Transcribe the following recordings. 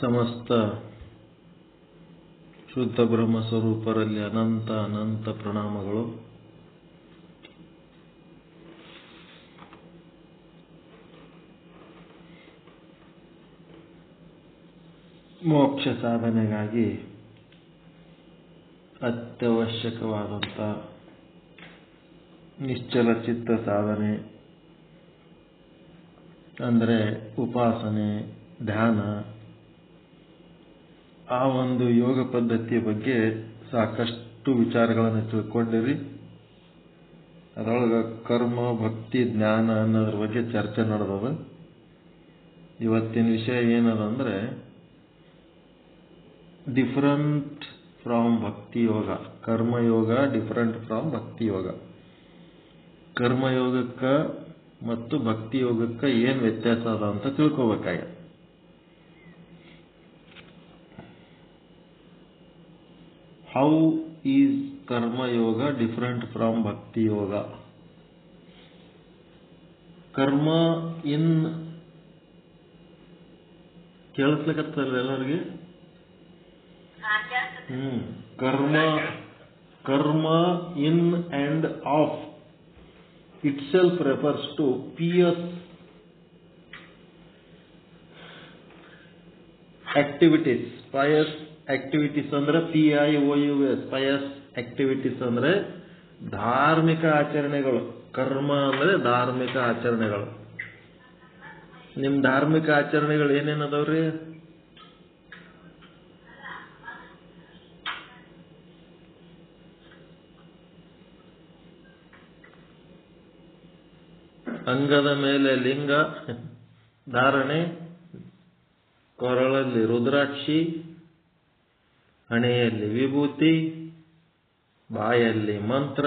ಸಮಸ್ತ ಶುದ್ಧ ಬ್ರಹ್ಮ ಸ್ವರೂಪರಲ್ಲಿ ಅನಂತ ಅನಂತ ಪ್ರಣಾಮಗಳು. ಮೋಕ್ಷ ಸಾಧನೆಗಾಗಿ ಅತ್ಯವಶ್ಯಕವಾದಂಥ ನಿಶ್ಚಲ ಚಿತ್ತ ಸಾಧನೆ ಅಂದರೆ ಉಪಾಸನೆ, ಧ್ಯಾನ, ಆ ಒಂದು ಯೋಗ ಪದ್ಧತಿಯ ಬಗ್ಗೆ ಸಾಕಷ್ಟು ವಿಚಾರಗಳನ್ನು ತಿಳ್ಕೊಂಡಿರಿ. ಅದರೊಳಗೆ ಕರ್ಮ, ಭಕ್ತಿ, ಜ್ಞಾನ ಅನ್ನೋದ್ರ ಬಗ್ಗೆ ಚರ್ಚೆ ನಡೆದದ. ಇವತ್ತಿನ ವಿಷಯ ಏನದ ಅಂದರೆ different from bhakti yoga. Karma yoga different from bhakti ಯೋಗ. ಕರ್ಮಯೋಗಕ್ಕೆ ಮತ್ತು ಭಕ್ತಿ ಯೋಗಕ್ಕೆ ಏನು ವ್ಯತ್ಯಾಸ ಅದ ಅಂತ ತಿಳ್ಕೋಬೇಕಾಗ. How is karmayoga different from bhakti yoga? Karma in ಕೇಳಿಸ್ಲಿಕ್ಕತ್ತಲ್ಲ ಎಲ್ಲರಿಗೆ? Karma in and of itself refers to pious activities. pious activities ಅಂದ್ರೆ PIOUS. pious activities ಅಂದ್ರೆ ಧಾರ್ಮಿಕ ಆಚರಣೆಗಳು. ಕರ್ಮ ಅಂದ್ರೆ ಧಾರ್ಮಿಕ ಆಚರಣೆಗಳು. ನಿಮ್ಮ ಧಾರ್ಮಿಕ ಆಚರಣೆಗಳು ಏನೇನದವ್ರಿ? ಅಂಗದ ಮೇಲೆ ಲಿಂಗ ಧಾರಣೆ, ಕೊರಳಲ್ಲಿ ರುದ್ರಾಕ್ಷಿ, ಹಣೆಯಲ್ಲಿ ವಿಭೂತಿ, ಬಾಯಲ್ಲಿ ಮಂತ್ರ,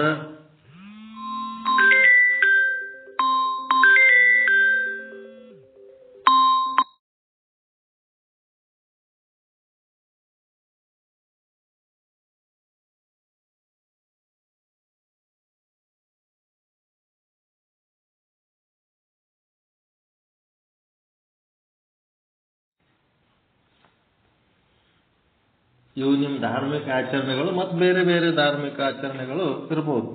ಇವು ನಿಮ್ಮ ಧಾರ್ಮಿಕ ಆಚರಣೆಗಳು. ಮತ್ತು ಬೇರೆ ಬೇರೆ ಧಾರ್ಮಿಕ ಆಚರಣೆಗಳು ಇರ್ಬೋದು.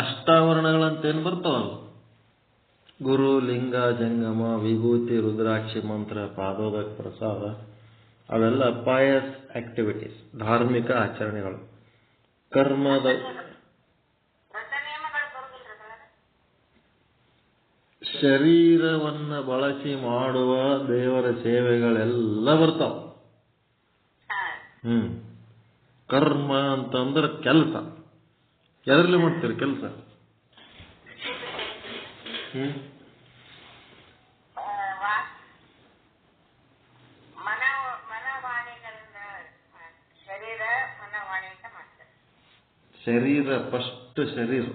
ಅಷ್ಟಾವರಣಗಳಂತೇನು ಬರ್ತಾವಲ್ಲ, ಗುರು, ಲಿಂಗ, ಜಂಗಮ, ವಿಭೂತಿ, ರುದ್ರಾಕ್ಷಿ, ಮಂತ್ರ, ಪಾದೋದಕ, ಪ್ರಸಾದ, ಅವೆಲ್ಲ ಪಾಯಸ್ ಆಕ್ಟಿವಿಟೀಸ್, ಧಾರ್ಮಿಕ ಆಚರಣೆಗಳು. ಕರ್ಮದ ಶರೀರವನ್ನು ಬಳಸಿ ಮಾಡುವ ದೇವರ ಸೇವೆಗಳೆಲ್ಲ ಬರ್ತಾವ. ಕರ್ಮ ಅಂತಂದ್ರೆ ಕೆಲಸ. ಎದರಲ್ಲಿ ಮಾಡ್ತೀರಿ ಕೆಲಸ? ಶರೀರ ಫಸ್ಟ್ ಶರೀರ.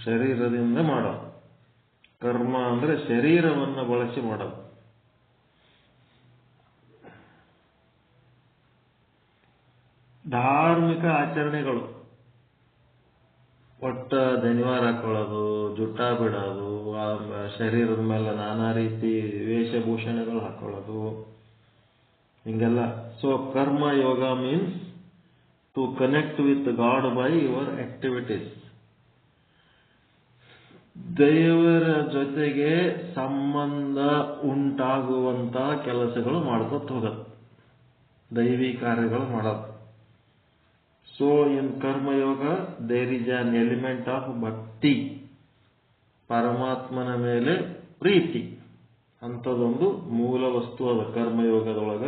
ಶರೀರದಿಂದ ಮಾಡೋದು. ಕರ್ಮ ಅಂದ್ರೆ ಶರೀರವನ್ನು ಬಳಸಿ ಮಾಡೋದು. ಧಾರ್ಮಿಕ ಆಚರಣೆಗಳು ಒಟ್ಟ ದನಿವಾರ ಹಾಕೊಳ್ಳೋದು, ಜುಟ್ಟ ಬಿಡೋದು, ಶರೀರದ ಮೇಲೆ ನಾನಾ ರೀತಿ ವೇಷಭೂಷಣಗಳು ಹಾಕೊಳ್ಳೋದು, ಹಿಂಗೆಲ್ಲ. So karma yoga means to connect with God by your activities. ದೇವರ ಜೊತೆಗೆ ಸಂಬಂಧ ಉಂಟಾಗುವಂತ ಕೆಲಸಗಳು ಮಾಡ್ಕೊತ ಹೋಗೋದು, ದೈವಿ ಕಾರ್ಯಗಳು ಮಾಡೋದು. So in karmayoga there is an element of bhakti, ಪರಮಾತ್ಮನ ಮೇಲೆ ಪ್ರೀತಿ ಅಂಥದ್ದೊಂದು ಮೂಲ ವಸ್ತು ಅದ ಕರ್ಮಯೋಗದೊಳಗ.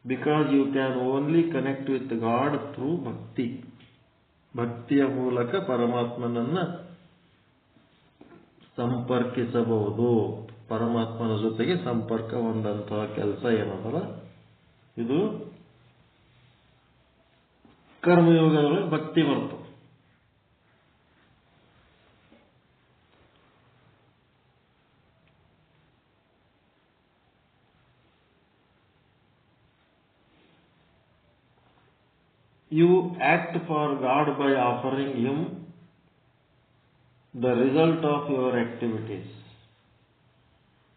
Because you can only connect with God through bhakti. ಭಕ್ತಿಯ ಮೂಲಕ ಪರಮಾತ್ಮನನ್ನ ಸಂಪರ್ಕಿಸಬಹುದು. ಪರಮಾತ್ಮನ ಜೊತೆಗೆ ಸಂಪರ್ಕ ಹೊಂದಂತಹ ಕೆಲಸ ಏನದಲ್ಲ, ಇದು ಕರ್ಮಯೋಗದೊಳಗೆ ಭಕ್ತಿ ಬರ್ತು. You act for God by offering Him the result of your activities.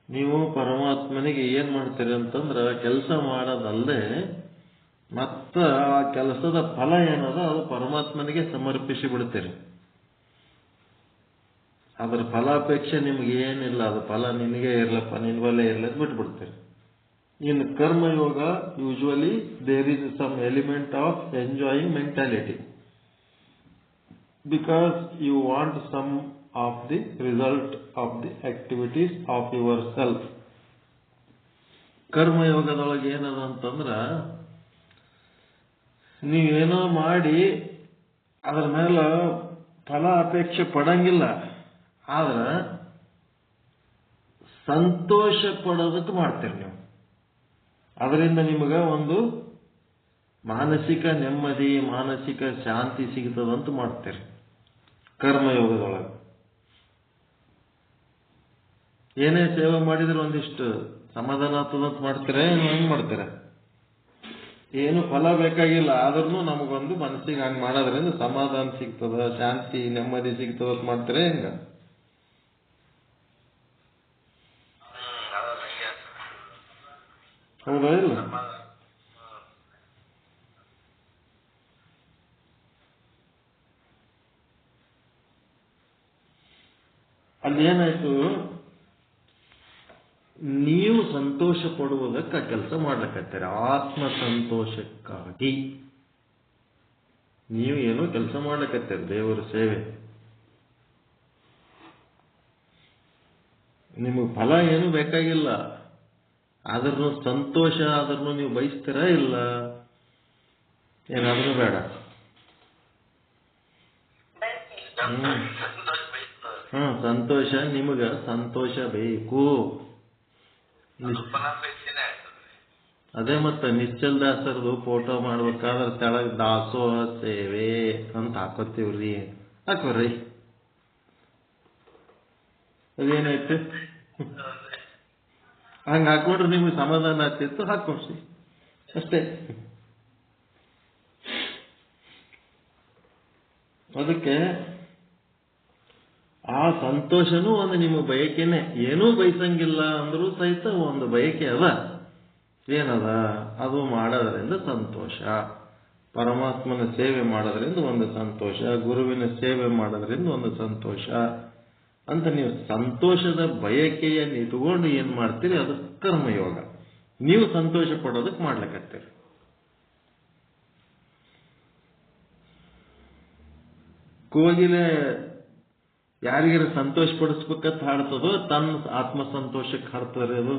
ನೀವು ಪರಮಾತ್ಮನಿಗೆ ಏನ್ ಮಾಡ್ತೀರಿ ಅಂತಂದ್ರೆ ಕೆಲಸ ಮಾಡೋದಲ್ಲದೆ ಮತ್ತ ಆ ಕೆಲಸದ ಫಲ ಏನದ ಅದು ಪರಮಾತ್ಮನಿಗೆ ಸಮರ್ಪಿಸಿ ಬಿಡ್ತೀರಿ. ಅದರ ಫಲಾಪೇಕ್ಷೆ ನಿಮ್ಗೆ ಏನಿಲ್ಲ, ಅದು ಫಲ ನಿನಗೆ ಇರ್ಲಪ್ಪ, ನಿನ್ ಬಲ್ಲೇ ಇರ್ಲ ಬಿಟ್ಬಿಡ್ತೀರಿ. In karmayoga usually there is some element of enjoying mentality because you want some of the result of the activities of your self. ಕರ್ಮಯೋಗದೊಳಗೆ ಏನದ ಅಂತಂದ್ರ ನೀವೇನೋ ಮಾಡಿ ಅದರ ಮೇಲೆ ಫಲ ಅಪೇಕ್ಷೆ ಪಡಂಗಿಲ್ಲ, ಆದ್ರ ಸಂತೋಷ ಪಡೋದಕ್ಕೆ ಮಾಡ್ತೀರಿ ನೀವು. ಅದರಿಂದ ನಿಮಗ ಒಂದು ಮಾನಸಿಕ ನೆಮ್ಮದಿ, ಮಾನಸಿಕ ಶಾಂತಿ ಸಿಗ್ತದಂತ ಮಾಡ್ತೀರಿ ಕರ್ಮಯೋಗದೊಳಗೆ. ಏನೇ ಸೇವೆ ಮಾಡಿದ್ರೆ ಒಂದಿಷ್ಟು ಸಮಾಧಾನ ಆಗ್ತದಂತ ಮಾಡ್ತೀರ, ಹೆಂಗ್ ಮಾಡ್ತೀರ? ಏನು ಫಲ ಬೇಕಾಗಿಲ್ಲ, ಆದ್ರೂ ನಮಗೊಂದು ಮನಸ್ಸಿಗೆ ಹಂಗೆ ಮಾಡೋದ್ರಿಂದ ಸಮಾಧಾನ ಸಿಗ್ತದ, ಶಾಂತಿ ನೆಮ್ಮದಿ ಸಿಗ್ತದ ಅಂತ ಮಾಡ್ತೀರ ಹೆಂಗ? ಹೌದಾ ಇಲ್ಲ? ಅಲ್ಲಿ ಏನಾಯ್ತು, ನೀವು ಸಂತೋಷ ಪಡುವುದಕ್ಕೆ ಆ ಕೆಲಸ ಮಾಡ್ಲಿಕ್ಕತ್ತೀರ, ಆತ್ಮ ಸಂತೋಷಕ್ಕಾಗಿ ನೀವು ಏನೋ ಕೆಲಸ ಮಾಡ್ಲಿಕ್ಕತ್ತೀರ, ದೇವರ ಸೇವೆ. ನಿಮಗೆ ಫಲ ಏನು ಬೇಕಾಗಿಲ್ಲ, ಆದ್ರೂ ಸಂತೋಷ ಆದ್ರೂ ನೀವು ಬಯಸ್ತೀರಾ ಇಲ್ಲ? ಏನಾದ್ರೂ ಬೇಡ. ಸಂತೋಷ, ನಿಮಗ ಸಂತೋಷ ಬೇಕು. ಅದೇ ಮತ್ತೆ ನಿಶ್ಚಲ್ ದಾಸರದು ಫೋಟೋ ಮಾಡ್ಬೇಕಾದ್ರೆ ತೆಳಗ್ ದಾಸೋಹ ಸೇವೆ ಅಂತ ಹಾಕೋತೀವ್ರಿ, ಹಾಕೋರಿ. ಅದೇನಾಯ್ತು? ಹಂಗ ಹಾಕೊಂಡ್ರೆ ನಿಮ್ಗೆ ಸಮಾಧಾನ ಆಗ್ತಿತ್ತು, ಹಾಕೊಡ್ಸಿ ಅಷ್ಟೇ. ಅದಕ್ಕೆ ಆ ಸಂತೋಷನೂ ಒಂದು ನಿಮ್ಮ ಬಯಕೆನೆ. ಏನೂ ಬಯಸಂಗಿಲ್ಲ ಅಂದ್ರೂ ಸಹಿತ ಒಂದು ಬಯಕೆ ಅದ. ಏನದ? ಅದು ಮಾಡೋದ್ರಿಂದ ಸಂತೋಷ. ಪರಮಾತ್ಮನ ಸೇವೆ ಮಾಡೋದ್ರಿಂದ ಒಂದು ಸಂತೋಷ, ಗುರುವಿನ ಸೇವೆ ಮಾಡೋದ್ರಿಂದ ಒಂದು ಸಂತೋಷ ಅಂತ ನೀವು ಸಂತೋಷದ ಬಯಕೆಯನ್ನು ಇಟ್ಕೊಂಡು ಏನ್ ಮಾಡ್ತೀರಿ, ಅದು ಕರ್ಮಯೋಗ. ನೀವು ಸಂತೋಷ ಪಡೋದಕ್ಕೆ ಮಾಡ್ಲಿಕ್ಕತ್ತೀರಿ. ಕೋಗಿಲೆ ಯಾರಿಗಾರ ಸಂತೋಷ ಪಡಿಸ್ಬೇಕಂತ ಹಾಡ್ತದೋ, ತನ್ನ ಆತ್ಮ ಸಂತೋಷಕ್ಕೆ ಹಾಡ್ತಾರೆ. ಅದು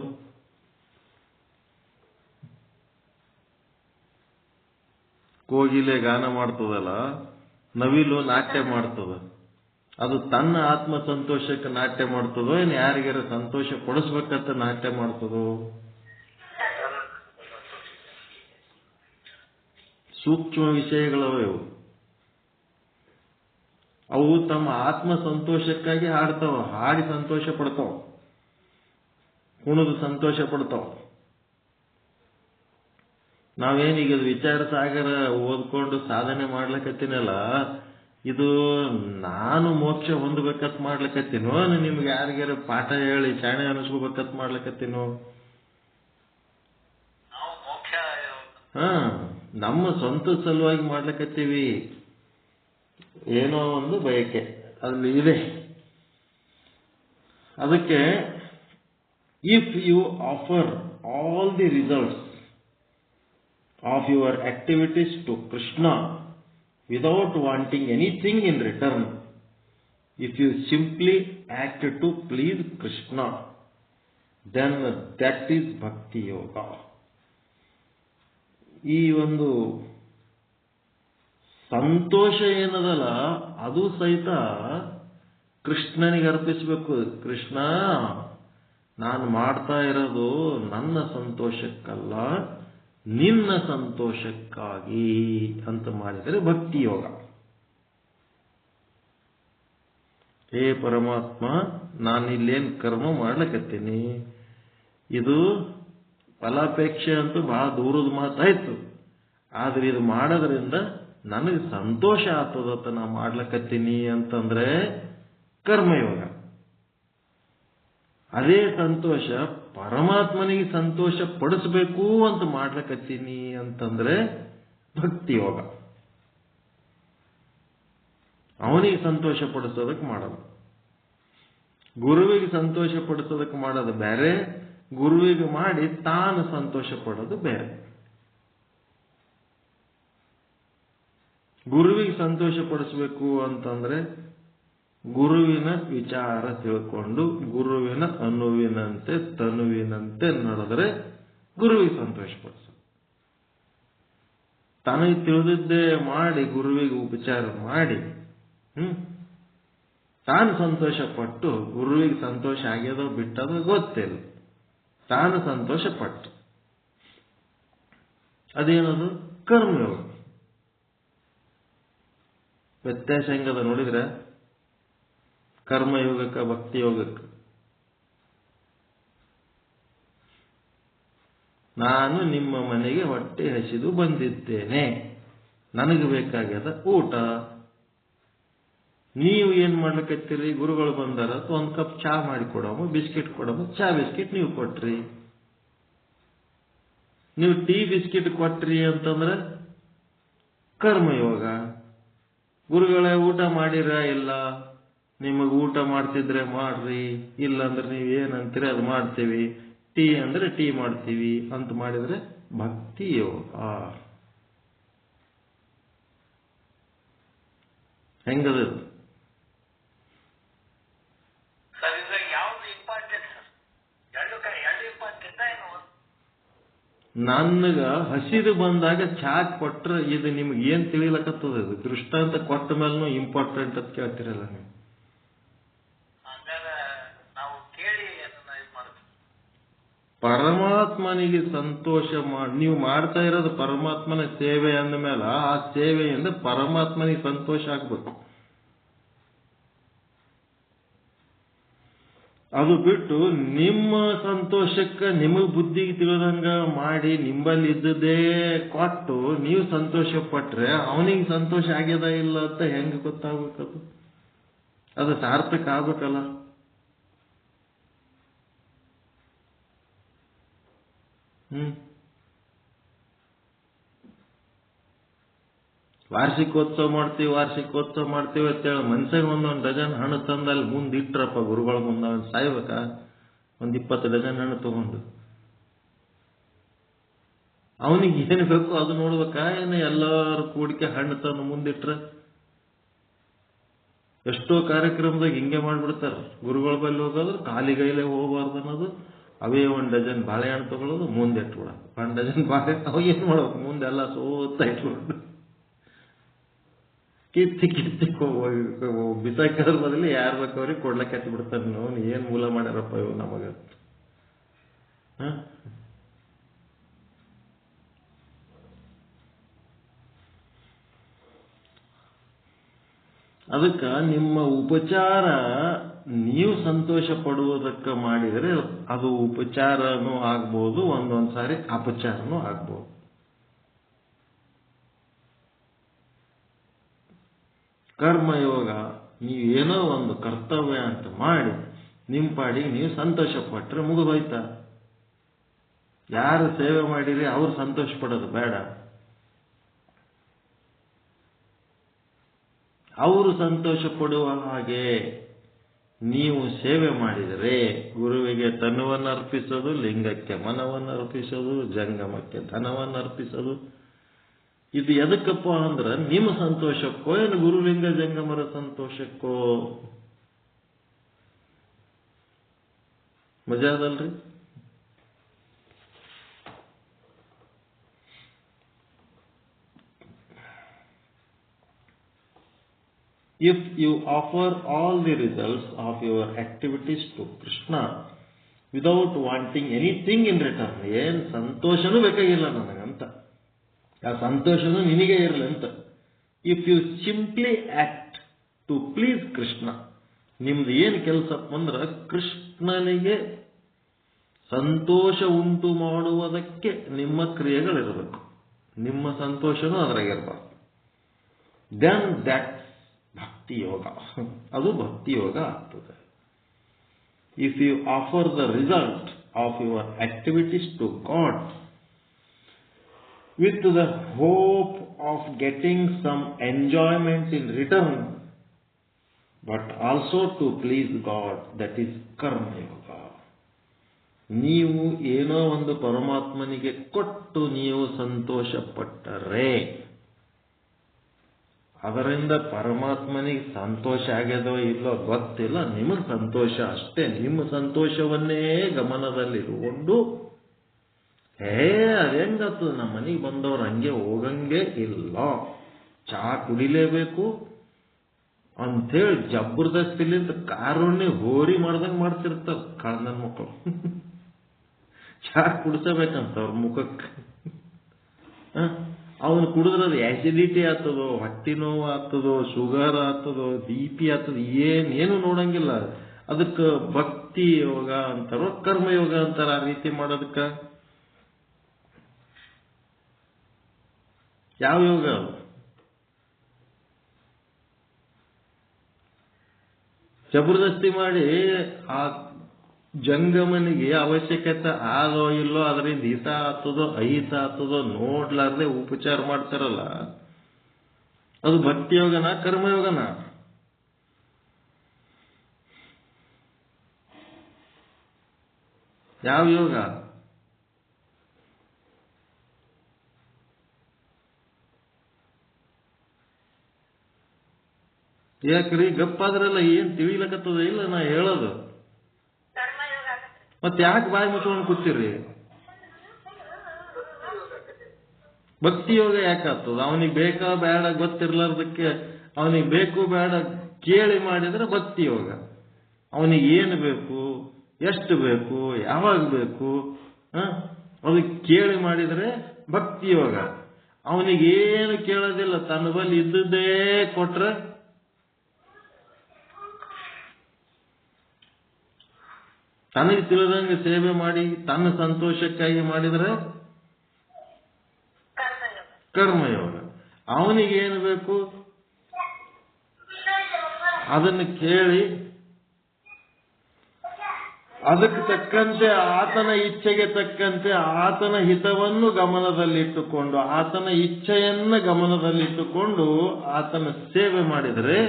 ಕೋಗಿಲೆ ಗಾನ ಮಾಡ್ತದಲ್ಲ, ನವಿಲು ನಾಟ್ಯ ಮಾಡ್ತದ, ಅದು ತನ್ನ ಆತ್ಮ ಸಂತೋಷಕ್ಕೆ ನಾಟ್ಯ ಮಾಡ್ತದೋ, ಇನ್ನು ಯಾರಿಗಾರ ಸಂತೋಷ ಪಡಿಸ್ಬೇಕಂತ ನಾಟ್ಯ ಮಾಡ್ತದೋ? ಸೂಕ್ಷ್ಮ ವಿಷಯಗಳವ ಇವು. ಅವು ತಮ್ಮ ಆತ್ಮ ಸಂತೋಷಕ್ಕಾಗಿ ಹಾಡ್ತಾವ, ಹಾಡಿ ಸಂತೋಷ ಪಡ್ತಾವ, ಕುಣಿದು ಸಂತೋಷ ಪಡ್ತಾವ. ನಾವೇನೀಗ ವಿಚಾರ ಸಾಗರ ಓದ್ಕೊಂಡು ಸಾಧನೆ ಮಾಡ್ಲಿಕ್ಕತ್ತೀನಲ್ಲ, ಇದು ನಾನು ಮೋಕ್ಷ ಹೊಂದಬೇಕತ್ ಮಾಡ್ಲಿಕ್ಕತ್ತೀನೋ, ನಿಮ್ಗೆ ಯಾರಿಗಾರ ಪಾಠ ಹೇಳಿ ಶಾಣೆ ಅನಿಸ್ಕೋಬೇಕತ್ ಮಾಡ್ಲಿಕ್ಕತ್ತೀನೋ? ನಮ್ಮ ಸ್ವಂತ ಸಲುವಾಗಿ ಮಾಡ್ಲಿಕ್ಕತ್ತೀವಿ. ಏನೋ ಒಂದು ಬಯಕೆ ಅಲ್ಲಿ ಇದೆ. ಅದಕ್ಕೆ if you offer all the results of your activities to Krishna without wanting anything in return, if you simply act to please Krishna, then that is Bhakti Yoga. ಈ ಒಂದು ಸಂತೋಷ ಏನದಲ್ಲ, ಅದು ಸಹಿತ ಕೃಷ್ಣನಿಗೆ ಅರ್ಪಿಸಬೇಕು. ಕೃಷ್ಣ, ನಾನು ಮಾಡ್ತಾ ಇರೋದು ನನ್ನ ಸಂತೋಷಕ್ಕಲ್ಲ, ನಿನ್ನ ಸಂತೋಷಕ್ಕಾಗಿ ಅಂತ ಮಾಡಿದರೆ ಭಕ್ತಿ ಯೋಗ. ಹೇ ಪರಮಾತ್ಮ, ನಾನಿಲ್ಲೇನು ಕರ್ಮ ಮಾಡ್ಲಿಕ್ಕತ್ತೀನಿ, ಇದು ಫಲಾಪೇಕ್ಷೆ ಅಂತೂ ಬಹಳ ದೂರದ ಮಾತಾಯ್ತು, ಆದ್ರೆ ಇದು ಮಾಡೋದ್ರಿಂದ ನನಗೆ ಸಂತೋಷ ಆಗ್ತದತ್ತ ನಾ ಮಾಡ್ಲಕತ್ತೀನಿ ಅಂತಂದ್ರೆ ಕರ್ಮಯೋಗ. ಅದೇ ಸಂತೋಷ ಪರಮಾತ್ಮನಿಗೆ ಸಂತೋಷ ಪಡಿಸ್ಬೇಕು ಅಂತ ಮಾಡ್ಲಕತ್ತೀನಿ ಅಂತಂದ್ರೆ ಭಕ್ತಿ ಯೋಗ. ಅವನಿಗೆ ಸಂತೋಷ ಪಡಿಸೋದಕ್ಕೆ ಮಾಡೋದು, ಗುರುವಿಗೆ ಸಂತೋಷ ಪಡಿಸೋದಕ್ಕೆ ಮಾಡೋದು ಬೇರೆ, ಗುರುವಿಗೆ ಮಾಡಿ ತಾನು ಸಂತೋಷ ಪಡೋದು ಬೇರೆ. ಗುರುವಿಗೆ ಸಂತೋಷ ಪಡಿಸ್ಬೇಕು ಅಂತಂದ್ರೆ ಗುರುವಿನ ವಿಚಾರ ತಿಳ್ಕೊಂಡು ಗುರುವಿನ ಅನುವಿನಂತೆ ತನುವಿನಂತೆ ನಡೆದರೆ ಗುರುವಿಗೆ ಸಂತೋಷ ಪಡಿಸೋದು. ತನಗೆ ತಿಳಿದಿದ್ದೇ ಮಾಡಿ ಗುರುವಿಗೆ ಉಪಚಾರ ಮಾಡಿ ತಾನು ಸಂತೋಷ ಪಟ್ಟು ಗುರುವಿಗೆ ಸಂತೋಷ ಆಗ್ಯದೋ ಬಿಟ್ಟದೋ ಗೊತ್ತಿಲ್ಲ, ತಾನು ಸಂತೋಷ ಪಟ್ಟು ಅದೇನದು ಕರ್ಮಯೋಗ. ವ್ಯತ್ಯಾಸ ಹೆಂಗದ ನೋಡಿದ್ರೆ ಕರ್ಮಯೋಗಕ್ಕೆ ಭಕ್ತಿ ಯೋಗಕ್ಕೆ. ನಾನು ನಿಮ್ಮ ಮನೆಗೆ ಹೊಟ್ಟೆ ಹಸಿದು ಬಂದಿದ್ದೇನೆ, ನನಗೆ ಬೇಕಾಗ್ಯದ ಊಟ. ನೀವು ಏನ್ ಮಾಡ್ಲಿಕ್ಕತ್ತೀರಿ? ಗುರುಗಳು ಬಂದಾರ ಒಂದ್ ಕಪ್ ಚಾ ಮಾಡಿ ಕೊಡೋಮು, ಬಿಸ್ಕಿಟ್ ಕೊಡೋಮು, ಚಾ ಬಿಸ್ಕಿಟ್ ನೀವು ಕೊಟ್ರಿ. ನೀವು ಟೀ ಬಿಸ್ಕಿಟ್ ಕೊಟ್ರಿ ಅಂತಂದ್ರೆ ಕರ್ಮಯೋಗ. ಗುರುಗಳೇ ಊಟ ಮಾಡಿರ? ಇಲ್ಲ. ನಿಮಗೆ ಊಟ ಮಾಡ್ತಿದ್ರೆ ಮಾಡ್ರಿ, ಇಲ್ಲ ಅಂದ್ರೆ ನೀವು ಏನಂತೀರಿ ಅದು ಮಾಡ್ತೀವಿ. ಟೀ ಅಂದ್ರೆ ಟೀ ಮಾಡ್ತೀವಿ ಅಂತ ಮಾಡಿದ್ರೆ ಭಕ್ತಿ ಯೋಗ. ಹೆಂಗದ? ನನಗ ಹಸಿದು ಬಂದಾಗ ಚಾ ಕೊಟ್ರ ಇದು ನಿಮ್ಗೆ ಏನ್ ತಿಳಿಲಕತ್ತದ? ಇದು ದೃಷ್ಟಾಂತ ಕೊಟ್ಟ ಮೇಲೂ ಇಂಪಾರ್ಟೆಂಟ್ ಅಂತ ಕೇಳ್ತಿರಲ್ಲ ನೀವು. ಪರಮಾತ್ಮನಿಗೆ ಸಂತೋಷ ನೀವು ಮಾಡ್ತಾ ಇರೋದು ಪರಮಾತ್ಮನ ಸೇವೆ ಅಂದ ಮೇಲೆ ಆ ಸೇವೆಯಿಂದ ಪರಮಾತ್ಮನಿಗೆ ಸಂತೋಷ ಆಗ್ಬೇಕು. ಅದು ಬಿಟ್ಟು ನಿಮ್ಮ ಸಂತೋಷಕ್ಕೆ ನಿಮಗ್ ಬುದ್ಧಿಗೆ ತಿಳಿದಂಗ ಮಾಡಿ ನಿಂಬಲ್ಲಿ ಇದ್ದದೇ ಕೊಟ್ಟು ನೀವು ಸಂತೋಷ ಪಟ್ರೆ ಅವನಿಗೆ ಸಂತೋಷ ಆಗ್ಯದ ಇಲ್ಲ ಅಂತ ಹೆಂಗ ಗೊತ್ತಾಗ್ಬೇಕದು? ಅದು ಸಾರ್ಥಕ ಆಗ್ಬೇಕಲ್ಲ. ವಾರ್ಷಿಕೋತ್ಸವ ಮಾಡ್ತೀವಿ ಅಂತೇಳಿ ಮನ್ಸಿಗೆ ಒಂದೊಂದು ಡಜನ್ ಹಣ್ಣು ತಂದಲ್ಲಿ ಮುಂದೆ ಇಟ್ರಪ್ಪ ಗುರುಗಳ ಮುಂದೆ, ಅವನ್ ಸಾಯ್ಬೇಕಾ? 20 ಡಜನ್ ಹಣ್ಣು ತಗೊಂಡು ಅವನಿಗೆ ಏನ್ ಬೇಕು ಅದು ನೋಡ್ಬೇಕಾ? ಏನು ಎಲ್ಲರೂ ಕೂಡಿಕೆ ಹಣ್ಣು ತಂದು ಮುಂದಿಟ್ರ? ಎಷ್ಟೋ ಕಾರ್ಯಕ್ರಮದಾಗ ಹಿಂಗೆ ಮಾಡ್ಬಿಡ್ತಾರ. ಗುರುಗಳ ಬಲ್ಲಿ ಹೋಗೋದು ಖಾಲಿಗೈಲೆ ಹೋಗಬಾರ್ದು ಅನ್ನೋದು, ಅವೇ 1 ಡಜನ್ ಬಾಳೆಹಣ್ಣು ತಗೊಳ್ಳೋದು ಮುಂದೆ ಇಟ್ಬಿಡ. 1 ಡಜನ್ ಬಾಳೆ ಅವ ಏನ್ ಮಾಡ್ಬೇಕು? ಮುಂದೆ ಎಲ್ಲ ಸೋತ ಇಟ್ಬಿಡು. ಕಿತ್ತಿ ಬಿಸಾಕೋದ್ರ ಬದಲು ಯಾರು ಬೇಕವ್ರಿಗೆ ಕೊಡ್ಲಕ್ಕೆ ಹತ್ತಿ ಬಿಡ್ತಾರ. ನಾವು ಏನ್ ಮೂಲ ಮಾಡ್ಯಾರಪ್ಪ ಇವು ನಮಗ. ಅದಕ್ಕ ನಿಮ್ಮ ಉಪಚಾರ ನೀವು ಸಂತೋಷ ಪಡುವುದಕ್ಕೆ ಮಾಡಿದರೆ ಅದು ಉಪಚಾರನೂ ಆಗ್ಬೋದು, ಒಂದೊಂದ್ ಸಾರಿ ಅಪಚಾರನೂ ಆಗ್ಬೋದು. ಕರ್ಮಯೋಗ ನೀವೇನೋ ಒಂದು ಕರ್ತವ್ಯ ಅಂತ ಮಾಡಿ ನಿಮ್ಮ ಪಾಡಿಗೆ ನೀವು ಸಂತೋಷ ಪಟ್ರೆ ಮುಗಿದೋಯ್ತಾ. ಯಾರು ಸೇವೆ ಮಾಡಿರಿ ಅವ್ರು ಸಂತೋಷ ಪಡೋದು ಬೇಡ. ಅವರು ಸಂತೋಷ ಪಡುವ ಹಾಗೆ ನೀವು ಸೇವೆ ಮಾಡಿದರೆ ಗುರುವಿಗೆ ತನುವನ್ನು ಅರ್ಪಿಸೋದು, ಲಿಂಗಕ್ಕೆ ಮನವನ್ನು ಅರ್ಪಿಸೋದು, ಜಂಗಮಕ್ಕೆ ಧನವನ್ನು ಅರ್ಪಿಸೋದು. ಇದು ಎದಕ್ಕಪ್ಪ ಅಂದ್ರೆ ನಿಮ್ಮ ಸಂತೋಷಕ್ಕೋ ಏನು ಗುರುಲಿಂಗ ಜಂಗಮರ ಸಂತೋಷಕ್ಕೋ? ಮಜಾ ಅದಲ್ರಿ? If you offer all the results of your activities to Krishna without wanting anything in return, ಏನ್ ಸಂತೋಷನೂ ಬೇಕಾಗಿಲ್ಲ ನನಗಂತ, ಆ ಸಂತೋಷನೂ ನಿನಗೆ ಇರಲಿ ಅಂತ. If you simply act to please Krishna, ನಿಮ್ದು ಏನು ಕೆಲಸಪ್ಪ ಅಂದ್ರೆ ಕೃಷ್ಣನಿಗೆ ಸಂತೋಷ ಉಂಟು ಮಾಡುವುದಕ್ಕೆ ನಿಮ್ಮ ಕ್ರಿಯೆಗಳಿರಬೇಕು, ನಿಮ್ಮ ಸಂತೋಷನೂ ಅದ್ರಾಗಿರ್ಬಾರ್ದು. ದೆನ್ ದಟ್ ಭಕ್ತಿ ಭಕ್ತಿ ಯೋಗ. ಅದು ಭಕ್ತಿ ಯೋಗ ಆಗ್ತದೆ. If you offer the result of your activities to God with the hope of getting some enjoyment in return, but also to please God, that is karma yoga. ನೀವು ಏನೋ ಒಂದು ಪರಮಾತ್ಮನಿಗೆ ಕೊಟ್ಟು ನೀವು ಸಂತೋಷ ಪಟ್ಟರೆ ಅದರಿಂದ ಪರಮಾತ್ಮನಿಗೆ ಸಂತೋಷ ಆಗ್ಯದೋ ಇಲ್ಲೋ ಗೊತ್ತಿಲ್ಲ, ನಿಮಗೆ ಸಂತೋಷ ಅಷ್ಟೇ. ನಿಮ್ಮ ಸಂತೋಷವನ್ನೇ ಗಮನದಲ್ಲಿಟ್ಟುಕೊಂಡು ಅದೆಂಗತ್ತದ, ನಮ್ಮ ಮನೆಗೆ ಬಂದವ್ರು ಹಂಗೆ ಹೋಗಂಗೆ ಇಲ್ಲ, ಚಹಾ ಕುಡಿಲೇಬೇಕು ಅಂಥೇಳಿ ಜಬರ್ದಸ್ತಿಲಿಂದ ಕಾರುಣ್ಯ ಹೋರಿ ಮಾಡ್ದಂಗೆ ಮಾಡ್ತಿರ್ತಾರ ಕಳ್ಳನ ಮಕ್ಕಳು. ಚಹಾ ಕುಡಿಸಬೇಕಂತ ಅವ್ರ ಮುಖಕ್ಕೆ. ಅವನು ಕುಡಿದ್ರೆ ಅದು ಆಸಿಡಿಟಿ ಆಗ್ತದೋ, ಹೊಟ್ಟೆ ನೋವು ಆಗ್ತದೋ, ಶುಗರ್ ಆಗ್ತದೋ, BP ಆಗ್ತದೋ, ಏನೇನು ನೋಡಂಗಿಲ್ಲ. ಅದಕ್ಕೆ ಭಕ್ತಿ ಯೋಗ ಅಂತಾರೋ ಕರ್ಮಯೋಗ ಅಂತಾರ. ಆ ರೀತಿ ಮಾಡೋದಕ್ಕೆ ಯಾವ ಯೋಗ? ಜಬರ್ದಸ್ತಿ ಮಾಡಿ ಆ ಜಂಗಮನಿಗೆ ಅವಶ್ಯಕತೆ ಆದೋ ಇಲ್ಲೋ, ಅದರಿಂದ ಹಿತ ಆಗ್ತದೋ ಅಹಿತ ಆಗ್ತದೋ ನೋಡ್ಲಾರ್ದೆ ಉಪಚಾರ ಮಾಡ್ತಾರಲ್ಲ, ಅದು ಭಕ್ತಿ ಯೋಗನ ಕರ್ಮಯೋಗನ? ಯಾವ ಯೋಗ? ಯಾಕ್ರಿ ಗಪ್ಪಾದ್ರಲ್ಲ, ಏನ್ ತಿಳಿಲಕತ್ತದ ಇಲ್ಲ ನಾ ಹೇಳೋದು? ಮತ್ತೆ ಯಾಕೆ ಬಾಯಿ ಮುಚ್ಕೊಂಡು ಕೂತಿರಿ? ಭಕ್ತಿ ಯೋಗ ಯಾಕಾಗ್ತದ? ಅವನಿಗೆ ಬೇಕಾ ಬೇಡ ಗೊತ್ತಿರ್ಲಾರ್ದಕ್ಕೆ ಅವನಿಗೆ ಬೇಕು ಬೇಡ ಕೇಳಿ ಮಾಡಿದ್ರೆ ಭಕ್ತಿ ಯೋಗ. ಅವನಿಗೆ ಏನು ಬೇಕು, ಎಷ್ಟು ಬೇಕು, ಯಾವಾಗ ಬೇಕು ಅದಕ್ಕೆ ಕೇಳಿ ಮಾಡಿದ್ರೆ ಭಕ್ತಿ ಯೋಗ. ಅವನಿಗೇನು ಕೇಳೋದಿಲ್ಲ, ತನ್ನ ಬಳಿ ಇದ್ದದ್ದೇ ಕೊಟ್ರೆ ತನಗೆ ತಿಳಿದಂಗೆ ಸೇವೆ ಮಾಡಿ ತನ್ನ ಸಂತೋಷಕ್ಕಾಗಿ ಮಾಡಿದರೆ ಕರ್ಮಯೋಗ. ಅವನಿಗೇನು ಬೇಕು ಅದನ್ನು ಕೇಳಿ ಅದಕ್ಕೆ ತಕ್ಕಂತೆ ಆತನ ಇಚ್ಛೆಗೆ ತಕ್ಕಂತೆ ಆತನ ಹಿತವನ್ನು ಗಮನದಲ್ಲಿಟ್ಟುಕೊಂಡು ಆತನ ಇಚ್ಛೆಯನ್ನ ಗಮನದಲ್ಲಿಟ್ಟುಕೊಂಡು ಆತನ ಸೇವೆ ಮಾಡಿದರೆ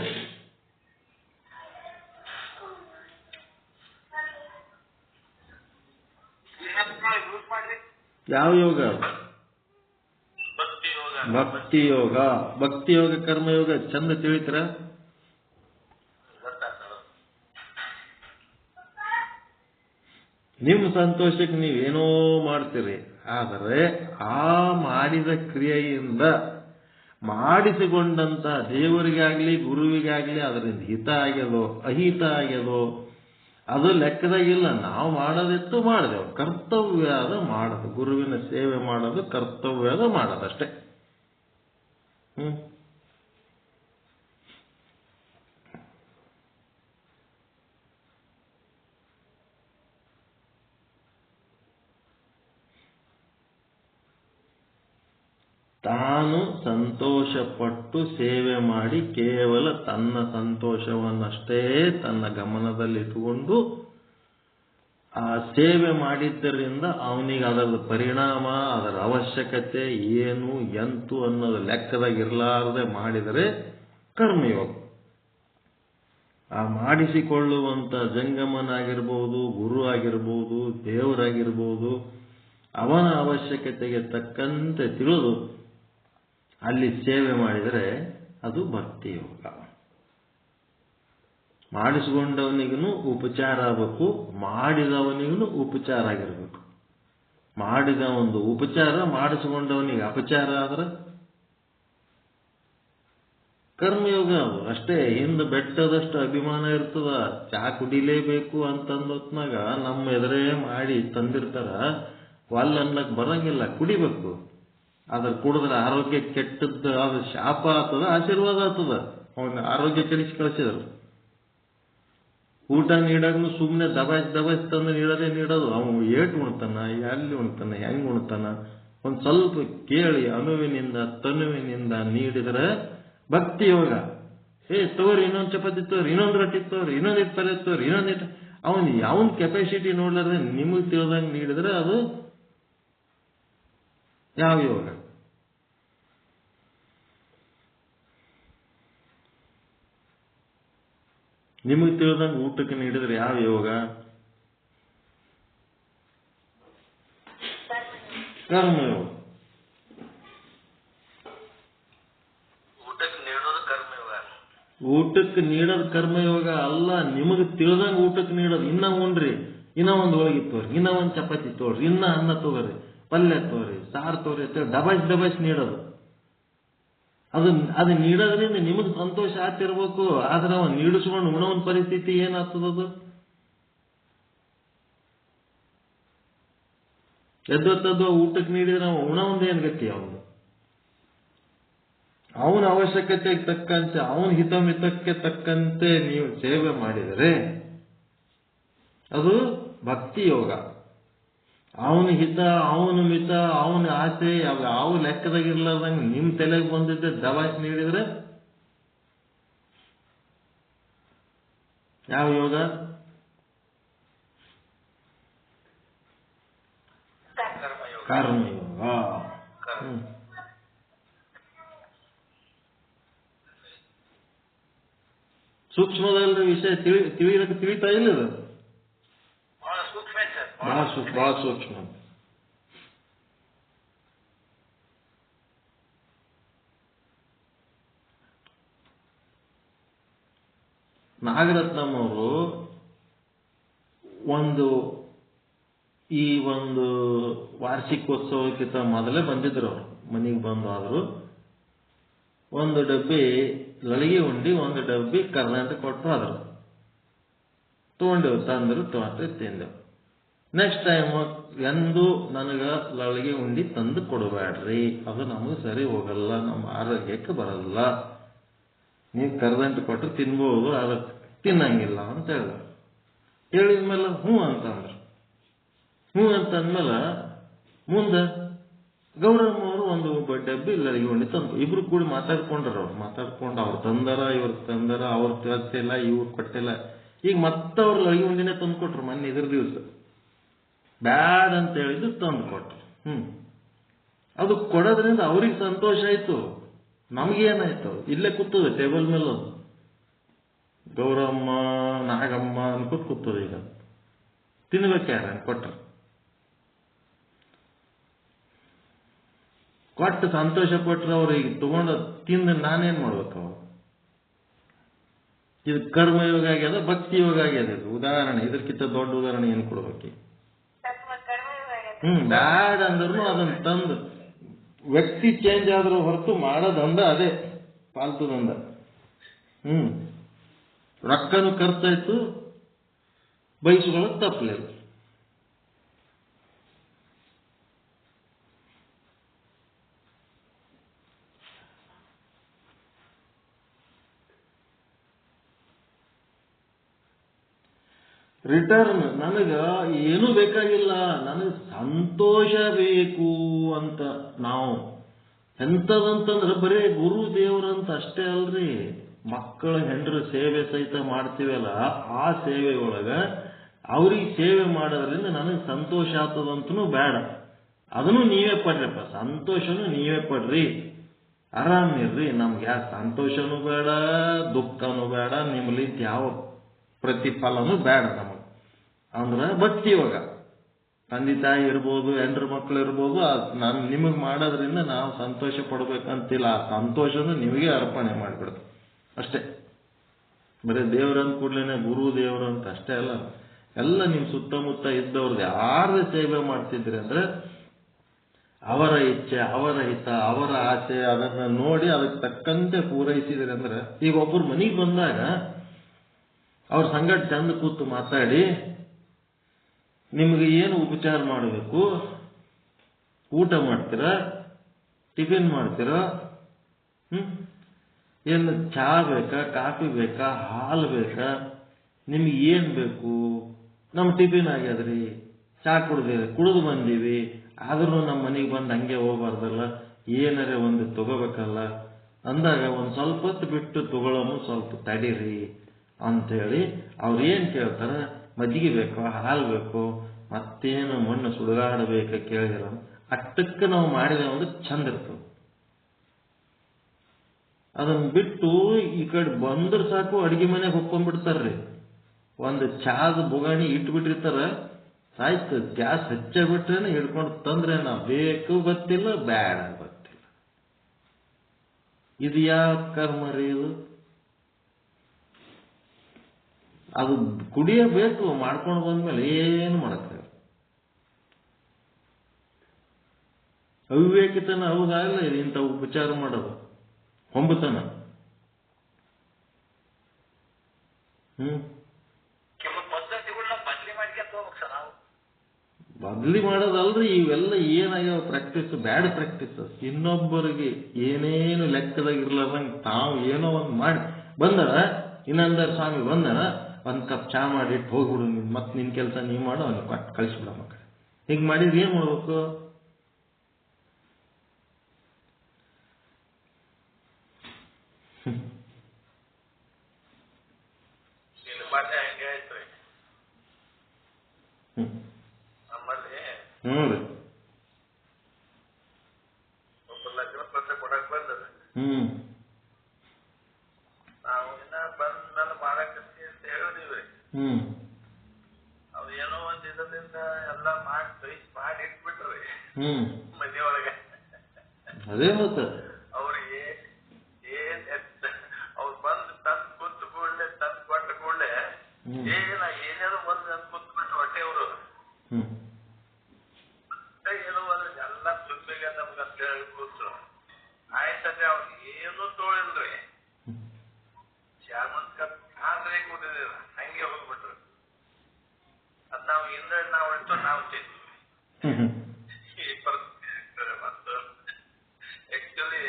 ಯಾವ ಯೋಗ? ಭಕ್ತಿ ಯೋಗ. ಭಕ್ತಿ ಯೋಗ ಕರ್ಮಯೋಗ ಚಂದ ತಿಳಿತರ? ನಿಮ್ಮ ಸಂತೋಷಕ್ಕೆ ನೀವೇನೋ ಮಾಡ್ತೀರಿ, ಆದರೆ ಆ ಮಾಡಿದ ಕ್ರಿಯೆಯಿಂದ ಮಾಡಿಸಿಕೊಂಡಂತ ದೇವರಿಗಾಗ್ಲಿ ಗುರುವಿಗಾಗ್ಲಿ ಅದರಿಂದ ಹಿತ ಆಗ್ಯದೋ ಅಹಿತ ಆಗ್ಯದೋ ಅದು ಲೆಕ್ಕದಾಗಿಲ್ಲ. ನಾವು ಮಾಡೋದಿತ್ತು ಮಾಡಿದೆವು, ಕರ್ತವ್ಯ ಅದ ಮಾಡೋದು. ಗುರುವಿನ ಸೇವೆ ಮಾಡೋದು ಕರ್ತವ್ಯ ಅದ ಮಾಡೋದಷ್ಟೇ. ತಾನು ಸಂತೋಷಪಟ್ಟು ಸೇವೆ ಮಾಡಿ ಕೇವಲ ತನ್ನ ಸಂತೋಷವನ್ನಷ್ಟೇ ತನ್ನ ಗಮನದಲ್ಲಿಟ್ಟುಕೊಂಡು ಆ ಸೇವೆ ಮಾಡಿದ್ದರಿಂದ ಅವನಿಗೆ ಅದರ ಪರಿಣಾಮ, ಅದರ ಅವಶ್ಯಕತೆ ಏನು ಎಂತು ಅನ್ನೋದು ಲೆಕ್ಕದಾಗಿರ್ಲಾರದೆ ಮಾಡಿದರೆ ಕರ್ಮಯೋಗ. ಆ ಮಾಡಿಸಿಕೊಳ್ಳುವಂತ ಜಂಗಮನಾಗಿರ್ಬೋದು, ಗುರು ಆಗಿರ್ಬೋದು, ದೇವರಾಗಿರ್ಬೋದು, ಅವನ ಅವಶ್ಯಕತೆಗೆ ತಕ್ಕಂತೆ ತಿಳಿದು ಅಲ್ಲಿ ಸೇವೆ ಮಾಡಿದರೆ ಅದು ಭಕ್ತಿ ಯೋಗ. ಮಾಡಿಸಿಕೊಂಡವನಿಗೂ ಉಪಚಾರ ಆಗಬೇಕು, ಮಾಡಿದವನಿಗೂ ಉಪಚಾರ ಆಗಿರ್ಬೇಕು. ಮಾಡಿದ ಒಂದು ಉಪಚಾರ ಮಾಡಿಸಿಕೊಂಡವನಿಗೆ ಅಪಚಾರ ಆದ್ರೆ ಕರ್ಮಯೋಗ ಅದು ಅಷ್ಟೇ. ಹಿಂದೆ ಬೆಟ್ಟದಷ್ಟು ಅಭಿಮಾನ ಇರ್ತದ, ಚಾ ಕುಡಿಲೇಬೇಕು ಅಂತಂದೊತ್ನಾಗ ನಮ್ಮ ಎದುರೇ ಮಾಡಿ ತಂದಿರ್ತಾರ, ಒಲ್ಲ ಅನ್ಲಕ್ ಬರಂಗಿಲ್ಲ, ಕುಡಿಬೇಕು. ಅದ್ರ ಕುಡಿದ್ರೆ ಆರೋಗ್ಯ ಕೆಟ್ಟದ್ದು, ಅದು ಶಾಪ ಆಗ್ತದ ಆಶೀರ್ವಾದ ಆಗ್ತದ. ಅವನ ಆರೋಗ್ಯ ಕೆಡಿಸಿ ಕಳಿಸಿದ್ರು. ಊಟ ನೀಡಾಗ್ನು ಸುಮ್ಮನೆ ದಬಾಯಿಸಿ ತಂದು ನೀಡೋದು. ಅವನು ಏಟು ಉಣ್ತಾನ, ಎಲ್ಲಿ ಉಣ್ತಾನ, ಹೆಂಗ್ ಉಣ್ತಾನ, ಒಂದ್ ಸ್ವಲ್ಪ ಕೇಳಿ ಅನುವಿನಿಂದ ತನುವಿನಿಂದ ನೀಡಿದರೆ ಭಕ್ತಿ ಯೋಗ. ತಗೋರಿ ಇನ್ನೊಂದು ಚಪಾತಿ ತಗೋರಿ, ಇನ್ನೊಂದು ರೊಟ್ಟಿ ತಗೋರಿ, ಇನ್ನೊಂದಿಟ್ಟು ಪಲ್ಯ ತಗೋರಿ, ಇನ್ನೊಂದಿಟ್ಟು ಅವನ ಕೆಪಾಸಿಟಿ ನೋಡ್ಲಾರ್ದೆ ನಿಮಗೆ ತಿಳಿದಂಗೆ ನೀಡಿದ್ರೆ ಅದು ಯಾವ ಯೋಗ? ನಿಮಗೆ ತಿಳಿದಂಗೆ ಊಟಕ್ಕೆ ನೀಡಿದ್ರೆ ಯಾವ ಯೋಗ? ಕರ್ಮಯೋಗ. ಊಟಕ್ಕೆ ನೀಡೋದು ಕರ್ಮಯೋಗ ಅಲ್ಲ, ನಿಮಗೆ ತಿಳಿದಂಗೆ ಊಟಕ್ಕೆ ನೀಡೋದು. ಇನ್ನ ಉಣ್ರಿ, ಇನ್ನ ಒಂದು ಹೋಳಿಗೆ ತೋರಿ, ಇನ್ನ ಒಂದು ಚಪಾತಿ ತೋರಿ, ಇನ್ನ ಅನ್ನ ತಗೋರಿ, ಪಲ್ಯ ತೋರಿ, ಸಾರು ತೋರಿ ಅಂತ ಡಬಸ್ ನೀಡೋದು. ಅದು ನೀಡೋದ್ರಿಂದ ನಿಮಗೆ ಸಂತೋಷ ಆಗ್ತಿರ್ಬೇಕು. ಆದ್ರೆ ಅವ ನೀಡಿಸ್ಕೊಂಡು ಉಣವನ ಪರಿಸ್ಥಿತಿ ಏನಾಗ್ತದದು? ಎದ್ದೊತ್ತದ್ದು ಊಟಕ್ಕೆ ನೀಡಿದ್ರೆ ಅವ ಉಣವಂದ ಏನ್ ಗತಿ? ಅವನ ಅವಶ್ಯಕತೆಗೆ ತಕ್ಕಂತೆ, ಅವನ ಹಿತಮಿತಕ್ಕೆ ತಕ್ಕಂತೆ ನೀವು ಸೇವೆ ಮಾಡಿದರೆ ಅದು ಭಕ್ತಿ ಯೋಗ. ಅವನ ಹಿತ, ಅವನ ಮಿತ, ಅವನ ಆಸೆ ಯಾವ ಲೆಕ್ಕದಾಗಿರ್ಲಾರ್ದಂಗೆ ನಿಮ್ ತಲೆಗೆ ಬಂದಿದ್ದೆ ದವಾಸ್ ನೀಡಿದ್ರೆ ಯಾವ ಯೋಗ? ಕರ್ಮಯೋಗ. ಸೂಕ್ಷ್ಮದಲ್ಲಿ ವಿಷಯ ತಿಳಿತಾ ಇಲ್ಲ. ಬಹಳ ಸೂಕ್ಷ್ಮ. ನಾಗರತ್ನಂ ಅವರು ಈ ಒಂದು ವಾರ್ಷಿಕೋತ್ಸವಕ್ಕಿಂತ ಮೊದಲೇ ಬಂದಿದ್ರು. ಅವರು ಮನೆಗೆ ಬಂದಾದ್ರು. ಒಂದು ಡಬ್ಬಿ ಲಳಿಗೆ ಉಂಡಿ, ಒಂದು ಡಬ್ಬಿ ಕರ್ನಾಟಕ ಕೊಟ್ಟು ಆದ್ರು. ತಗೊಂಡೆವು, ತಂದರು, ತಿಂದೆವು. ನೆಕ್ಸ್ಟ್ ಟೈಮ್ ಎಂದು ನನಗ ಲಳಿಗೆ ಉಂಡಿ ತಂದು ಕೊಡಬೇಡ್ರಿ, ಅದು ನಮಗೆ ಸರಿ ಹೋಗಲ್ಲ, ನಮ್ಮ ಆರೋಗ್ಯಕ್ಕೆ ಬರಲ್ಲ. ನೀವು ಕರ್ದಂಟು ಕೊಟ್ಟರು ತಿನ್ಬೋದು, ಅದು ತಿನ್ನಂಗಿಲ್ಲ ಅಂತ ಹೇಳಿದ್ಮೇಲೆ ಹ್ಞೂ ಅಂತಂದ್ರು. ಹ್ಞೂ ಅಂತಂದ್ಮೇಲೆ ಮುಂದೆ ಗೌರಮ್ಮ ಅವರು ಒಂದು ಡಬ್ಬಿ ಲಳಿಗೆ ಉಂಡಿ ತಂದು, ಇಬ್ರು ಕೂಡಿ ಮಾತಾಡ್ಕೊಂಡ್ರು. ಅವ್ರು ತಂದಾರ, ಇವ್ರು ತಂದಾರ, ಅವ್ರು ತರಿಸಿಲ್ಲ, ಇವ್ರು ಕೊಟ್ಟಿಲ್ಲ. ಈಗ ಮತ್ತೆ ಅವ್ರು ಲಳಿಗೆ ಉಂಡಿನೇ ತಂದು ಕೊಟ್ರು. ಮೊನ್ನೆ ಇದ್ರ ದಿವಸ ಬ್ಯಾಡ್ ಅಂತ ಹೇಳಿದ್ದು ತಂದು ಕೊಟ್ರು. ಅದು ಕೊಡೋದ್ರಿಂದ ಅವ್ರಿಗೆ ಸಂತೋಷ ಆಯ್ತು, ನಮಗೇನಾಯ್ತು? ಇಲ್ಲೇ ಕೂತದೆ ಟೇಬಲ್ ಮೇಲೆ ಗೌರಮ್ಮ, ನಾಗಮ್ಮ ಅನ್ಕೋತ ಕೂತದೆ. ಈಗ ತಿನ್ಬೇಕ್ಯಾರ ಕೊಟ್ರು. ಕೊಟ್ಟು ಸಂತೋಷ ಪಟ್ರು. ಅವ್ರಿಗೆ ತಗೊಂಡು ತಿಂದು ನಾನೇನ್ ಮಾಡ್ಬೇಕು? ಇದು ಕರ್ಮಯೋಗ ಆಗ್ಯದ, ಭಕ್ತಿ ಯೋಗ ಆಗ್ಯದ. ಇದು ಉದಾಹರಣೆ, ಇದಕ್ಕಿಂತ ದೊಡ್ಡ ಉದಾಹರಣೆ ಏನು ಕೊಡ್ಬೇಕು? ಬ್ಯಾಡ್ ಅಂದ್ರೂ ಅದನ್ನ ತಂದು ವ್ಯಕ್ತಿ ಚೇಂಜ್ ಆದ್ರೂ ಹೊರತು ಮಾಡೋದಂದ ಅದೇ ಪಾಲ್ತುದಂದ. ರೊಕ್ಕನು ಖರ್ಚಾಯ್ತು, ಬಯಸುಗಳಕ್ಕೆ ತಪ್ಪಲಿಲ್ಲ. ರಿಟರ್ನ್ ನನಗ ಏನೂ ಬೇಕಾಗಿಲ್ಲ, ನನಗೆ ಸಂತೋಷ ಬೇಕು ಅಂತ ನಾವು ಎಂಥದಂತಂದ್ರೆ ಬರೀ ಗುರು ದೇವರಂತ ಅಷ್ಟೇ ಅಲ್ರಿ, ಮಕ್ಕಳ ಹೆಂಡ್ರ ಸೇವೆ ಸಹಿತ ಮಾಡ್ತೀವಲ್ಲ, ಆ ಸೇವೆ ಒಳಗ ಅವ್ರಿಗೆ ಸೇವೆ ಮಾಡೋದ್ರಿಂದ ನನಗೆ ಸಂತೋಷ ಆಗ್ತದಂತನೂ ಬೇಡ. ಅದನ್ನು ನೀವೇ ಪಡ್ರಪ್ಪ, ಸಂತೋಷನೂ ನೀವೇ ಪಡ್ರಿ, ಆರಾಮಿರ್ರಿ. ನಮ್ಗೆ ಯಾವ ಸಂತೋಷನೂ ಬೇಡ, ದುಃಖನೂ ಬೇಡ, ನಿಮ್ಮಲಿಂದ ಯಾವ ಪ್ರತಿಫಲನೂ ಬೇಡ ನಮಗೆ. ಅಂದ್ರೆ ಭಕ್ತಿ ಯೋಗ. ತಂದೆ ತಾಯಿ ಇರ್ಬೋದು, ಹೆಂಡ್ರ ಮಕ್ಕಳು ಇರ್ಬೋದು, ನಾನು ನಿಮಗೆ ಮಾಡೋದ್ರಿಂದ ನಾವು ಸಂತೋಷ ಪಡ್ಬೇಕಂತಿಲ್ಲ. ಆ ಸಂತೋಷನೂ ನಿಮಗೆ ಅರ್ಪಣೆ ಮಾಡಿಬಿಡ್ತು ಅಷ್ಟೇ. ಬರೀ ದೇವ್ರಂತ ಕೂಡ್ಲೇನೆ ಗುರು ದೇವರು ಅಂತ ಅಷ್ಟೇ ಅಲ್ಲ, ಎಲ್ಲ ನಿಮ್ಮ ಸುತ್ತಮುತ್ತ ಇದ್ದವ್ರದ್ದು ಯಾರು ಸೇವೆ ಮಾಡ್ತಿದ್ರಿ ಅಂದ್ರೆ ಅವರ ಇಚ್ಛೆ, ಅವರ ಹಿತ, ಅವರ ಆಸೆ ಅದನ್ನ ನೋಡಿ ಅದಕ್ಕೆ ತಕ್ಕಂತೆ ಪೂರೈಸಿದ್ರಿ ಅಂದ್ರೆ, ಈಗ ಒಬ್ಬರು ಮನೆಗೆ ಬಂದಾಗ ಅವ್ರ ಸಂಗಡ ಚಂದ ಕೂತು ಮಾತಾಡಿ ನಿಮ್ಗೆ ಏನು ಉಪಚಾರ ಮಾಡಬೇಕು, ಊಟ ಮಾಡ್ತೀರಾ, ಟಿಫಿನ್ ಮಾಡ್ತೀರಾ, ಏನು ಚಹಾ ಬೇಕಾ, ಕಾಫಿ ಬೇಕಾ, ಹಾಲು ಬೇಕಾ, ನಿಮ್ಗೆ ಏನ್ ಬೇಕು? ನಮ್ಮ ಟಿಫಿನ್ ಆಗ್ಯದ್ರಿ, ಚಹಾ ಕುಡಿದು ಬಂದೀವಿ, ಆದ್ರೂ ನಮ್ಮ ಮನೆಗೆ ಬಂದು ಹಂಗೆ ಹೋಗ್ಬಾರ್ದಲ್ಲ, ಏನಾರೇ ಒಂದು ತಗೋಬೇಕಲ್ಲ, ಅಂದಾಗ ಒಂದು ಸ್ವಲ್ಪ ಹೊತ್ತು ಬಿಟ್ಟು ತಗೊಳ್ಳೋನು, ಸ್ವಲ್ಪ ತಡೀರಿ ಅಂಥೇಳಿ ಅವ್ರು ಏನು ಕೇಳ್ತಾರೆ, ಮಜ್ಜಿಗೆ ಬೇಕೋ, ಹಾಲು ಬೇಕೋ, ಮತ್ತೇನು ಮಣ್ಣು ಸುಡುಗಾಡಬೇಕ ಕೇಳಿದಿರ, ಅಟ್ಟಕ್ಕೆ ನಾವು ಮಾಡಿದ ಒಂದು ಚಂದ ಇರ್ತದೆ. ಅದನ್ನ ಬಿಟ್ಟು ಈ ಕಡೆ ಬಂದ್ರೆ ಸಾಕು ಅಡಿಗೆ ಮನೆಗೆ ಹೊಕ್ಕೊಂಡ್ಬಿಡ್ತಾರ್ರಿ. ಒಂದು ಚಾದ ಬೊಗಾಣಿ ಇಟ್ಬಿಟ್ಟಿರ್ತಾರ, ಆಯ್ತು ಗ್ಯಾಸ್ ಹಚ್ಚ ಬಿಟ್ರೇನೆ ಹಿಡ್ಕೊಂಡು ತಂದ್ರೆ ನಾ ಬೇಕು ಗೊತ್ತಿಲ್ಲ, ಬ್ಯಾಡ ಗೊತ್ತಿಲ್ಲ. ಇದು ಯಾವ ಕರ್ಮ ರೀ ಇದು? ಅದು ಕುಡಿಯಬೇಕು, ಮಾಡ್ಕೊಂಡು ಬಂದ್ಮೇಲೆ ಏನು ಮಾಡಕ್ಕ. ಅವಿವೇಕಿತನ ಹೌದಾ ಇಲ್ಲ ಇದು? ಇಂಥ ಉಪಚಾರ ಮಾಡೋದು ಹೊಂಬತನ. ಬದಲಿ ಮಾಡೋದಲ್ರಿ, ಇವೆಲ್ಲ ಏನಾಗ್ಯಾವ ಪ್ರಾಕ್ಟೀಸ್, ಬ್ಯಾಡ್ ಪ್ರಾಕ್ಟೀಸ್. ಇನ್ನೊಬ್ಬರಿಗೆ ಏನೇನು ಲೆಕ್ಕದಾಗಿರ್ಲಾರ್ದಂಗೆ ತಾವು ಏನೋ ಒಂದು ಮಾಡಿ ಬಂದರ, ಇನ್ನೊಂದರ ಸ್ವಾಮಿ ಬಂದರ, ಒಂದು ಕಪ್ ಚಾ ಮಾಡಿಟ್ಟು ಹೋಗ್ಬಿಡು, ಮತ್ತೆ ನಿನ್ನ ಕೆಲಸ ನೀವು ಮಾಡು, ಅವ್ನಿಗೆ ಕೊಟ್ಟು ಕಳಿಸ್ಬಿಡ ಮಕ್ಕಳು. ಹಿಂಗೆ ಮಾಡಿದ್ರೆ ಏನು ಮಾಡ್ಬೇಕು? ಹ್ಞೂ ರೀ. ಏನೋ ಒಂದ್ ಇದರಿಂದ ಎಲ್ಲ ಮಾಡಿ ಇಟ್ಬಿಟ್ರಿ ಮನೆಯೊಳಗೆ. ಅದೇ ಮತ್ತೆ ಅವ್ರಿಗೆ ಏನ್ ಅವ್ರು ಬಂದು ತಂದ್ ಕೂತ್ ಕೂಡ್ಲೆ ತಂದ್ ಕೊಟ್ಟ ಕೂಡ್ಲೆ ಏನೇನೋ ಬಂದು ಕೂತ್ಬಿಟ್ಟು ಹೊಟ್ಟೆ ಅವರು ಏನೋ ಒಂದು ಎಲ್ಲ ತುಂಬಿಗೆ ನಮ್ಗಂತ ಹೇಳಿ ಕೂತು ಆಯ್ತದೆ. ಅವ್ರಿಗೆ ಏನು ತೋಳಿಲ್ರಿ, ಶಾಮಂತ್ ಕಪ್ ಆದ್ರೆ ಕೂತಿದ್ದೀರ ಹಂಗೆ ಹೋಗ್ಬಿಟ್ರು. ಅದ್ ನಾವು ಹಿಂದೆ ನಾವು ಇಟ್ಟು ನಾವು ತಿಂತೀವಿ. ಈ ಪರಿಸ್ಥಿತಿ ಆಗ್ತದೆ. ಮತ್ತು ಆಕ್ಚುಲಿ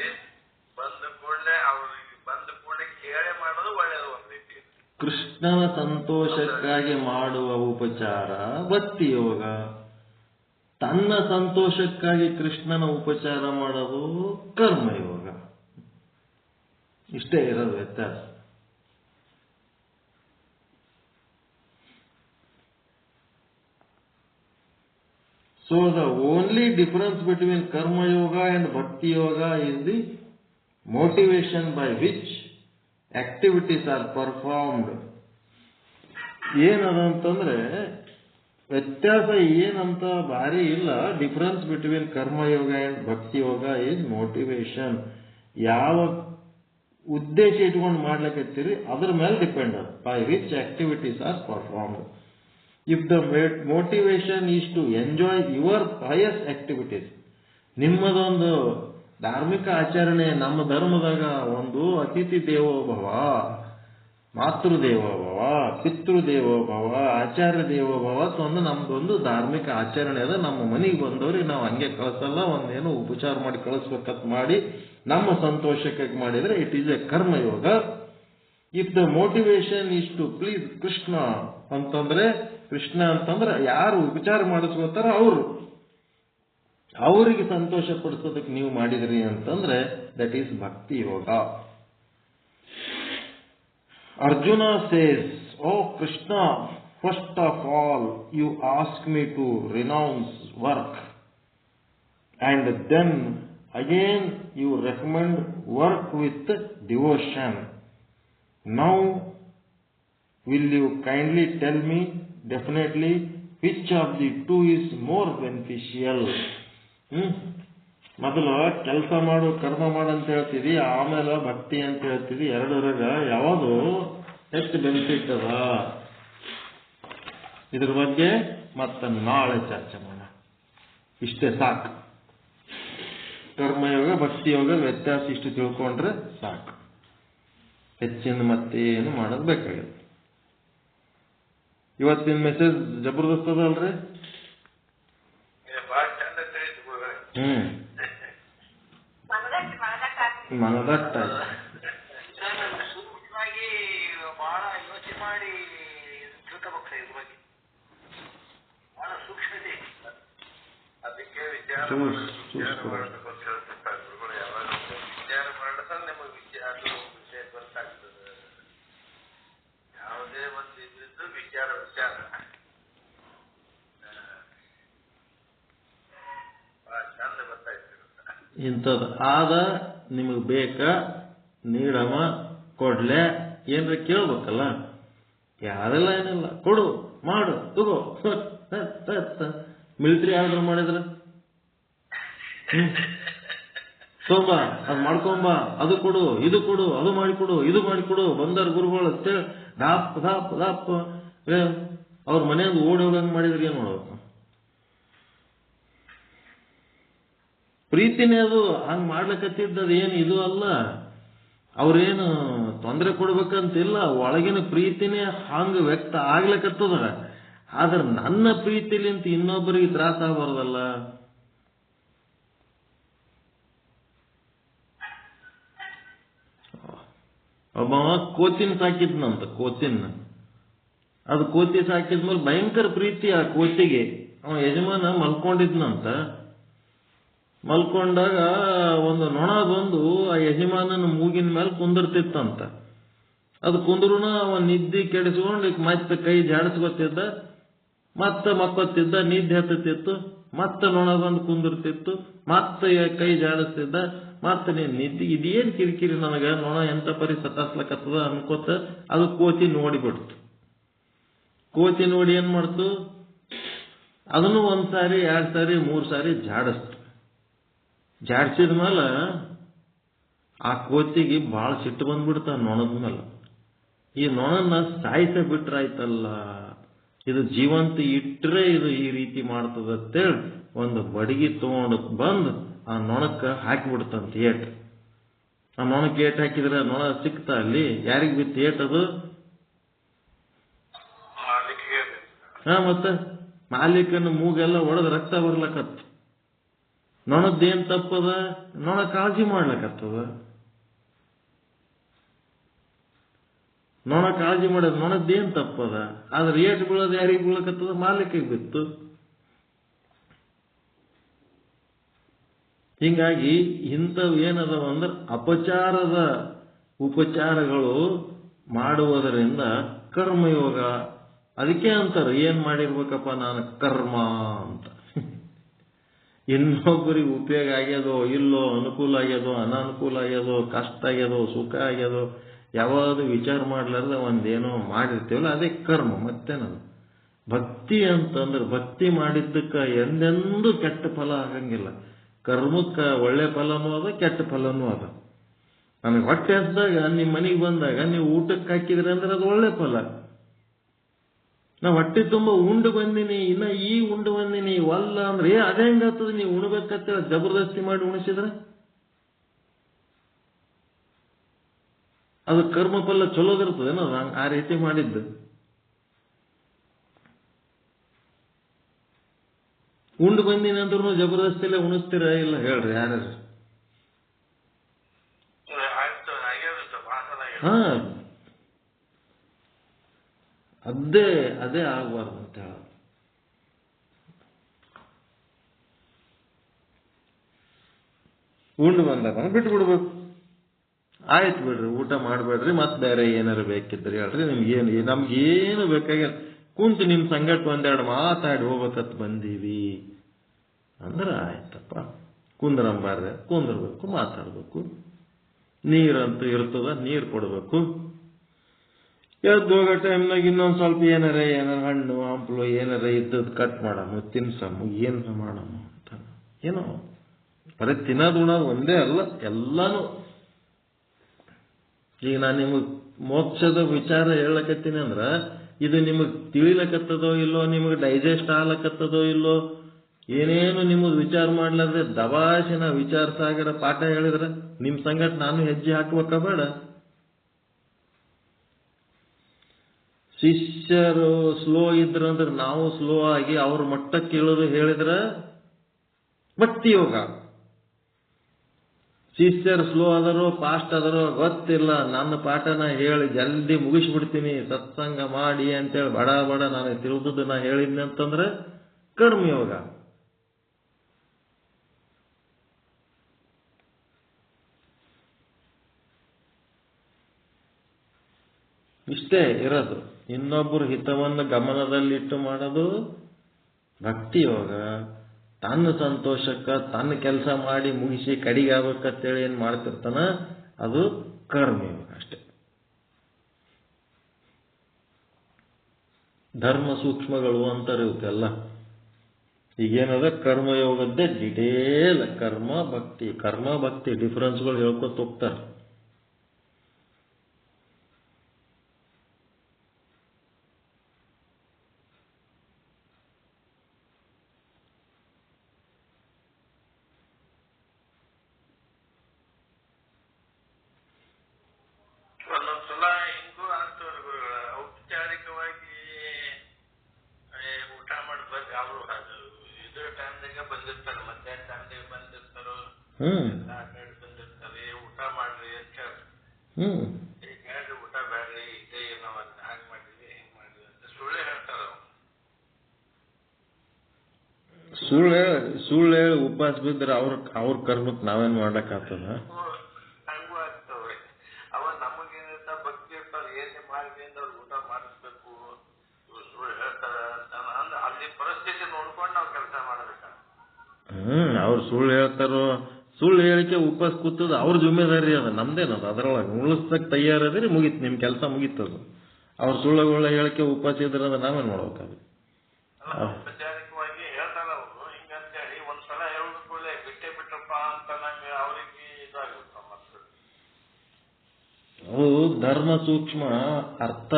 ಬಂದ ಕೂಡಲೇ ಅವ್ರಿಗೆ ಬಂದ ಕೂಡಲೇ ಕೇಳೇ ಮಾಡೋದು ಒಳ್ಳೇದು. ಒಂದ್ ರೀತಿ ಕೃಷ್ಣನ ಸಂತೋಷಕ್ಕಾಗಿ ಮಾಡುವ ಉಪಚಾರ ಭಕ್ತಿ ಯೋಗ. ತನ್ನ ಸಂತೋಷಕ್ಕಾಗಿ ಕೃಷ್ಣನ ಉಪಚಾರ ಮಾಡೋದು ಕರ್ಮಯೋಗ. ಇಷ್ಟೇ ಇರೋದು ವ್ಯತ್ಯಾಸ. So the only difference between Karma Yoga and Bhakti Yoga is the motivation by which activities are performed. ಏನದಂತಂದ್ರೆ ವ್ಯತ್ಯಾಸ ಏನಂತ ಭಾರಿ ಇಲ್ಲ. ಡಿಫರೆನ್ಸ್ ಬಿಟ್ವೀನ್ ಕರ್ಮಯೋಗ ಅಂಡ್ ಭಕ್ತಿ ಯೋಗ ಈಸ್ ಮೋಟಿವೇಶನ್. ಯಾವ ಉದ್ದೇಶ ಇಟ್ಕೊಂಡು ಮಾಡ್ಲಿಕ್ಕತ್ತೀರಿ ಅದ್ರ ಮೇಲೆ ಡಿಪೆಂಡ್ ಅದು, by which activities are performed. If the motivation is to enjoy your pious activities, ನಿಮ್ಮದೊಂದು ಧಾರ್ಮಿಕ ಆಚರಣೆ, ನಮ್ಮ ಧರ್ಮದಾಗ ಒಂದು ಅತಿಥಿ ದೇವೋಭವ, ಮಾತೃದೇವೋಭವ, ಪಿತೃದೇವೋಭವ, ಆಚಾರ್ಯ ದೇವೋಭವ ಒಂದು ನಮ್ದೊಂದು ಧಾರ್ಮಿಕ ಆಚರಣೆ ಅದ. ನಮ್ಮ ಮನೆಗೆ ಬಂದವ್ರಿಗೆ ನಾವು ಹಂಗೆ ಕಳಿಸಲ್ಲ, ಒಂದೇನು ಉಪಚಾರ ಮಾಡಿ ಕಳಿಸ್ಬೇಕಂತ ಮಾಡಿ ನಮ್ಮ ಸಂತೋಷಕ್ಕಾಗಿ ಮಾಡಿದ್ರೆ it is a karma yoga. If the motivation is to please Krishna ಅಂತಂದ್ರೆ, ಕೃಷ್ಣ ಅಂತಂದ್ರೆ ಯಾರು ಉಪಚಾರ ಮಾಡಿಸ್ಕೋತಾರ ಅವರಿಗೆ ಸಂತೋಷ ಪಡಿಸೋದಕ್ಕೆ ನೀವು ಮಾಡಿದ್ರಿ ಅಂತಂದ್ರೆ that is bhakti yoga. Arjuna says, O Krishna, first of all you ask me to renounce work and then again you recommend work with devotion. Now will you kindly tell me definitely which of the two is more beneficial? ಮೊದಲು ಕೆಲಸ ಮಾಡು, ಕರ್ಮ ಮಾಡು ಅಂತ ಹೇಳ್ತೀವಿ, ಆಮೇಲೆ ಭಕ್ತಿ ಅಂತ ಹೇಳ್ತೀವಿ. ಎರಡರಾಗ ಯಾವುದು ಹೆಚ್ಚು ಬೆನಿಫಿಟ್ ಅದ? ಇದ್ರ ಬಗ್ಗೆ ಮತ್ತೆ ನಾಳೆ ಚರ್ಚೆ ಮಾಡೋಣ. ಇಷ್ಟೇ ಸಾಕು. ಕರ್ಮಯೋಗ ಭಕ್ತಿಯೋಗ ವ್ಯತ್ಯಾಸ ಇಷ್ಟು ತಿಳ್ಕೊಂಡ್ರೆ ಸಾಕು. ಹೆಚ್ಚಿನ ಮತ್ತೇನು ಮಾಡೋದು ಬೇಕಾಗಿಲ್ಲ. ಇವತ್ತಿನ ಮೆಸೇಜ್ ಜಬರ್ದಸ್ತ್ ಅದಲ್ರಿ? ಮನದಟ್ಟ ಸೂಕ್ಷ್ಮವಾಗಿ ಬಹಳ ಯೋಚನೆ ಮಾಡಿ ತಿಳ್ಕೋಬೇಕು. ಇದ್ರ ಬಗ್ಗೆ ಬಹಳ ಸೂಕ್ಷ್ಮತೆ, ಅದಕ್ಕೆ ವಿಚಾರ ಮಾಡಬೇಕು. ವಿಚಾರ ಮಾಡಿದ್ರೆ ನಿಮಗೆ ಇಂಥದ್ದು ಆದ ನಿಮಗೆ ಬೇಕಾ ನೀಡಮ ಕೊಡ್ಲೆ ಏನ್ರ ಕೇಳ್ಬೇಕಲ್ಲ. ಯಾರೆಲ್ಲ ಏನಿಲ್ಲ, ಕೊಡು ಮಾಡು ತಗೋ ಮಿಲಿಟರಿ ಆರ್ಡರ್ ಮಾಡಿದ್ರ ತಗೊಂಬ ಅದು ಮಾಡ್ಕೊಂಬ, ಅದು ಕೊಡು ಇದು ಕೊಡು ಅದು ಮಾಡಿಕೊಡು ಇದು ಮಾಡಿಕೊಡು ಬಂದರ್ ಗುರುಗಳು ಅಂತೇಳಿ ದಾಪ್ ದಾಪ್ ದಾಪ್ ಅವ್ರ ಮನೆಯಿಂದ ಓಡಿ ಹೋಗಂಗ್ ಮಾಡಿದ್ರೆ ಏನ್ ಮಾಡ್ಬೇಕು? ಪ್ರೀತಿನೇ ಅದು. ಹಂಗ್ ಮಾಡ್ಲಿಕ್ಕತ್ತಿದ್ದದು ಏನು ಇದು ಅಲ್ಲ. ಅವ್ರೇನು ತೊಂದರೆ ಕೊಡ್ಬೇಕಂತಿಲ್ಲ, ಒಳಗಿನ ಪ್ರೀತಿನೇ ಹಂಗ ವ್ಯಕ್ತ ಆಗ್ಲಿಕ್ಕತ್ತದ. ಆದ್ರೆ ನನ್ನ ಪ್ರೀತಿಲಿಂತ ಇನ್ನೊಬ್ಬರಿಗೆ ತ್ರಾಸ ಆಗಬಾರ್ದಲ್ಲ. ಒಬ್ಬ ಕೋತಿನ ಸಾಕಿದ್ನಂತ, ಕೋತಿನ. ಅದು ಕೋತಿ ಸಾಕಿದ್ಮೇಲೆ ಭಯಂಕರ ಪ್ರೀತಿ ಆ ಕೋತಿಗೆ. ಅವ ಯಜಮಾನ ಮಲ್ಕೊಂಡಿದ್ನಂತ. ಮಲ್ಕೊಂಡಾಗ ಒಂದು ನೊಣ ಬಂದು ಆ ಯಜಮಾನನ ಮೂಗಿನ ಮೇಲೆ ಕುಂದಿರ್ತಿತ್ತಂತ. ಅದು ಕುಂದ್ರುನ ಅವ ನಿದ್ದೆ ಕೆಡಿಸ್ಕೊಂಡು ಮತ್ತೆ ಕೈ ಜಾಡಿಸ್ಕೊತಿದ್ದ, ಮತ್ತೆ ಮಕ್ಕೊತ್ತಿದ್ದ, ನಿದ್ದೆ ಹತ್ತತಿತ್ತು, ಮತ್ತೆ ನೊಣ ಬಂದು ಕುಂದಿರ್ತಿತ್ತು, ಮತ್ತೆ ಕೈ ಜಾಡಿಸ್ತಿದ್ದ, ಮತ್ತೆ ನೀನ್ ನಿದ್ದೆ ಇದೇನ್ ಕಿರಿಕಿರಿ ನನಗ, ನೊಣ ಎಂತ ಪರಿ ಸತಾಸ್ಲಕತ್ತದ ಅನ್ಕೋತ ಅದು ಕೋತಿ ನೋಡಿಬಿಡ್ತು. ಕೋತಿ ನೋಡಿ ಏನ್ ಮಾಡ್ತು, ಅದನ್ನು 1 ಸಾರಿ 2 ಸಾರಿ 3 ಸಾರಿ ಜಾಡಿಸ್ತು. ಜಾಡ್ಸಿದ ಮೇಲೆ ಆ ಕೋತಿಗೆ ಬಹಳ ಸಿಟ್ಟು ಬಂದ್ಬಿಡ್ತ ನೊಣದ ಮೇಲೆ. ಈ ನೊಣನ ಸಾಯಿಸ ಬಿಟ್ರಾಯ್ತಲ್ಲ, ಇದು ಜೀವಂತ ಇಟ್ರೆ ಇದು ಈ ರೀತಿ ಮಾಡ್ತದಂತೇಳಿ ಒಂದು ಬಡಗಿ ತಗೊಂಡು ಬಂದು ಆ ನೊಣಕ್ಕೆ ಹಾಕಿಬಿಡ್ತಂತ ಏಟ್. ಆ ನೊಣಕ್ಕೆ ಏಟ್ ಹಾಕಿದ್ರೆ ನೊಣ ಸಿಕ್ತಾ ಅಲ್ಲಿ? ಯಾರಿಗ್ ಬಿತ್ತು ಏಟದು? ಮತ್ತೆ ಮಾಲೀಕನ ಮೂಗೆಲ್ಲ ಒಡೆದು ರಕ್ತ ಬರ್ಲಕತ್ತ. ನೊಣದ್ದೇನ್ ತಪ್ಪದ? ನೊಣ ಕಾಳಜಿ ಮಾಡ್ಲಕತ್ತದ. ನೊಣ ಕಾಳಜಿ ಮಾಡೋದು ನೊಣದ್ದೇನ್ ತಪ್ಪದ? ಆದ್ರೆ ಏಟ್ ಬೀಳೋದು ಯಾರಿಗೆ ಬೀಳಕತ್ತದ? ಮಾಲೀಕಿಗೆ ಬಿತ್ತು. ಹಿಂಗಾಗಿ ಇಂಥವು ಏನದವ ಅಂದ್ರೆ ಅಪಚಾರದ ಉಪಚಾರಗಳು ಮಾಡುವುದರಿಂದ ಕರ್ಮಯೋಗ. ಅದಕ್ಕೆ ಅಂತಾರೆ ಏನ್ ಮಾಡಿರ್ಬೇಕಪ್ಪ ನಾನು ಕರ್ಮ ಅಂತ. ಇನ್ನೊಬ್ಬರಿಗೆ ಉಪಯೋಗ ಆಗ್ಯದೋ ಇಲ್ಲೋ, ಅನುಕೂಲ ಆಗ್ಯದೋ ಅನಾನುಕೂಲ ಆಗ್ಯದೋ, ಕಷ್ಟ ಆಗ್ಯದೋ ಸುಖ ಆಗ್ಯದೋ ಯಾವುದು ವಿಚಾರ ಮಾಡ್ಲಾರ್ದ ಒಂದೇನೋ ಮಾಡಿರ್ತೀವಲ್ಲ ಅದೇ ಕರ್ಮ. ಮತ್ತೇನದು ಭಕ್ತಿ ಅಂತಂದ್ರೆ ಭಕ್ತಿ ಮಾಡಿದ್ದಕ್ಕೆ ಎಂದೆಂದೂ ಕೆಟ್ಟ ಫಲ ಆಗಂಗಿಲ್ಲ. ಕರ್ಮಕ್ಕೆ ಒಳ್ಳೆ ಫಲನೂ ಅದ, ಕೆಟ್ಟ ಫಲನೂ ಅದ. ನನಗೆ ಹೊಟ್ಟೆ ಹಸಿದಾಗ ನಿಮ್ಮ ಮನೆಗೆ ಬಂದಾಗ ನೀವು ಊಟಕ್ಕೆ ಹಾಕಿದ್ರಿ ಅಂದ್ರೆ ಅದು ಒಳ್ಳೆ ಫಲ. ನಾ ಹೊಟ್ಟೆ ತುಂಬ ಉಂಡು ಬಂದಿನಿ, ಇನ್ನ ಈ ಉಂಡು ಬಂದಿನಿ ಒಲ್ಲ ಅಂದ್ರೆ ಅದೇ ಹೆಂಗಾಗ್ತದೆ? ನೀವು ಉಣ್ಬೇಕಂತೇಳಿ ಜಬರ್ದಸ್ತಿ ಮಾಡಿ ಉಣಿಸಿದ್ರೆ ಅದು ಕರ್ಮ ಫಲ ಚಲೋದಿರ್ತದೇನೋ ಆ ರೀತಿ ಮಾಡಿದ್ದು. ಉಂಡು ಬಂದಿನಿ ಅಂದ್ರೂ ಜಬರ್ದಸ್ತಿಲೇ ಉಣಿಸ್ತೀರ ಇಲ್ಲ ಹೇಳ್ರಿ ಯಾರು? ಹಾ, ಅದೇ ಆಗ್ಬಾರ್ದು ಅಂತ ಹೇಳ. ಉಂಡು ಬಂದಾಗ ಬಿಟ್ಟು ಬಿಡ್ಬೇಕು. ಆಯ್ತು ಬಿಡ್ರಿ, ಊಟ ಮಾಡ್ಬೇಡ್ರಿ, ಮತ್ ಬೇರೆ ಏನಾರು ಬೇಕಿದ್ರಿ ಹೇಳ್ರಿ. ನಮ್ಗೇನು ಬೇಕಾಗಿಲ್ಲ, ಕುಂತು ನಿಮ್ ಸಂಗಟ್ ಒಂದೆರಡು ಮಾತಾಡಿ ಹೋಗ್ಬೇಕತ್ ಬಂದೀವಿ ಅಂದ್ರೆ ಆಯ್ತಪ್ಪ, ಕುಂದ್ರಂಬಾರ್ರೆ, ಕುಂದ್ರಬೇಕು, ಮಾತಾಡ್ಬೇಕು. ನೀರಂತೂ ಇರ್ತದ, ನೀರು ಕೊಡ್ಬೇಕು. ಎದ್ದು ಹೋಗೋ ಟೈಮ್ನಾಗ ಇನ್ನೊಂದ್ ಸ್ವಲ್ಪ ಏನಾರ ಹಣ್ಣು ಹಂಪಲು ಏನಾರ ಇದ್ದದ್ದು ಕಟ್ ಮಾಡಮ್ಮ, ತಿನ್ಸಮ್ಮ, ಏನಾರ ಮಾಡಮ್ಮ ಅಂತ. ಏನೋ ಬರೀ ತಿನ್ನೋದು ಉಣೋದು ಒಂದೇ ಅಲ್ಲ, ಎಲ್ಲಾನು. ಈಗ ನಾನು ನಿಮಗ್ ಮೋಕ್ಷದ ವಿಚಾರ ಹೇಳಕತ್ತೀನಿ ಅಂದ್ರ ಇದು ನಿಮಗ್ ತಿಳಿಲಕತ್ತದೋ ಇಲ್ಲೋ, ನಿಮಗ್ ಡೈಜೆಸ್ಟ್ ಆಗ್ಲಕತ್ತದೋ ಇಲ್ಲೋ, ಏನೇನು ನಿಮಗ್ ವಿಚಾರ ಮಾಡ್ಲಾರ್ದೆ ದವಾಶಿನ ವಿಚಾರ ಸಾಗರ ಪಾಠ ಹೇಳಿದ್ರೆ ನಿಮ್ ಸಂಗಟ್ ನಾನು ಹೆಜ್ಜೆ ಹಾಕ್ಬೇಕ ಬೇಡ? ಶಿಷ್ಯರು ಸ್ಲೋ ಇದ್ರಂದ್ರೆ ನಾವು ಸ್ಲೋ ಆಗಿ ಅವ್ರ ಮಟ್ಟಕ್ಕೆ ಇಳಿದು ಹೇಳಿದ್ರೆ ಭಕ್ತಿ ಯೋಗ. ಶಿಷ್ಯರು ಸ್ಲೋ ಆದರೋ ಫಾಸ್ಟ್ ಆದರೋ ಗೊತ್ತಿಲ್ಲ, ನನ್ನ ಪಾಠನ ಹೇಳಿ ಜಲ್ದಿ ಮುಗಿಸ್ಬಿಡ್ತೀನಿ, ಸತ್ಸಂಗ ಮಾಡಿ ಅಂತೇಳಿ ಬಡ ಬಡ ನಾನು ತಿರುಗುದು ನಾ ಹೇಳಿದ್ನಿ ಅಂತಂದ್ರೆ ಕರ್ಮಯೋಗ. ಇಷ್ಟೇ ಇರೋದು. ಇನ್ನೊಬ್ಬರ ಹಿತವನ್ನು ಗಮನದಲ್ಲಿಟ್ಟು ಮಾಡೋದು ಭಕ್ತಿ ಯೋಗ. ತನ್ನ ಸಂತೋಷಕ್ಕೆ ತನ್ನ ಕೆಲಸ ಮಾಡಿ ಮುಗಿಸಿ ಕಡಿಗೆ ಆಗ್ಬೇಕಂತೇಳಿ ಏನ್ ಮಾಡ್ತಿರ್ತಾನ, ಅದು ಕರ್ಮಯೋಗ ಅಷ್ಟೆ. ಧರ್ಮ ಸೂಕ್ಷ್ಮಗಳು ಅಂತಾರೆ ಇವಕ್ಕೆಲ್ಲ. ಈಗೇನದ ಕರ್ಮಯೋಗದ್ದೇ ಡಿಟೇಲ್ ಕರ್ಮ ಭಕ್ತಿ ಡಿಫರೆನ್ಸ್ಗಳು ಹೇಳ್ಕೊತ ಹೋಗ್ತಾರೆ. ಒಂದೊಂದ್ಸಲ ಹಿಂಗೂ ಆಗ್ತವ್ರ ಗುರುಗಳ, ಔಪಚಾರಿಕವಾಗಿ ಊಟ ಮಾಡ್ಬೇಕು. ಅವರು ಇದ್ರ ಟೈಮ್ದಾಗ ಬಂದಿರ್ತಾರೆ, ಮಧ್ಯಾಹ್ನ ಟೈಮ್ದಾಗ ಬಂದಿರ್ತಾರೋ, ಬಂದಿರ್ತಾರೆ, ಊಟ ಮಾಡ್ರಿ ಅಂತ ಹೇಳಿ. ಈಗ ಹೇಳ್ರಿ ಊಟ ಬ್ಯಾಡ್ರಿ, ಇದೇ ನಾವು ಹಾಗೆ ಮಾಡಿದ್ವಿ ಹಿಂಗ್ ಮಾಡಿದ್ವಿ ಅಂತ ಸುಳ್ಳೆ ಹೇಳ್ತಾರ. ಸುಳ್ಳು ಹೇಳಿ ಉಪವಾಸ ಬಿದ್ರೆ ಅವ್ರ ಕರ್ಮಕ್ಕೆ ನಾವೇನ್ ಮಾಡಕ್ ಆಗ್ತದ? ಹಂಗೂ ಆಗ್ತವ್ರಿ. ಅವ ನಮಗೇನಿರ್ತ ಭಕ್ತಿ ಇರ್ತಾರ, ಏನ್ ಮಾಡಿ ಅವ್ರು ಊಟ ಮಾಡಿಸ್ಬೇಕು, ಇವ್ರು ಸುಳ್ಳು ಹೇಳ್ತಾರ ಅಂತ ಅಲ್ಲಿ ಪರಿಸ್ಥಿತಿ ನೋಡ್ಕೊಂಡು ನಾವ್ ಕೆಲಸ ಮಾಡ್ಬೇಕ. ಅವ್ರು ಸುಳ್ಳು ಹೇಳ್ತಾರೋ, ಸುಳ್ಳು ಹೇಳಿಕೆ ಉಪವಾಸ ಕೂತದ ಅವ್ರ ಜುಮ್ಮೆದಾರಿ ಅದ, ನಮ್ದೇನದ. ಅದ್ರೊಳಗೆ ಉಳಿಸ್ತಕ್ ತಯಾರದ್ರಿ, ಮುಗೀತು, ನಿಮ್ ಕೆಲಸ ಮುಗೀತದ. ಅವ್ರ ಸುಳ್ಳುಗಳ ಹೇಳಿಕೆ ಉಪವಾಸ ಇದ್ರದ ನಾವೇನ್ ಮಾಡ್ಬೇಕಾಗ? ಔಪಚಾರಿಕವಾಗಿ ಹೇಳ್ತಾರ ಅವರು ಹಿಂಗಂತೇಳಿ. ಒಂದ್ಸಲ ಹೇಳುದು ಕೂಡಲೇ ಬಿಟ್ಟೆ ಬಿಟ್ರಪ್ಪ ಅಂತ ನಂಗೆ ಅವ್ರಿಗೆ ಇದಾಗುತ್ತೆ. ಅವು ಧರ್ಮ ಸೂಕ್ಷ್ಮ ಅರ್ಥ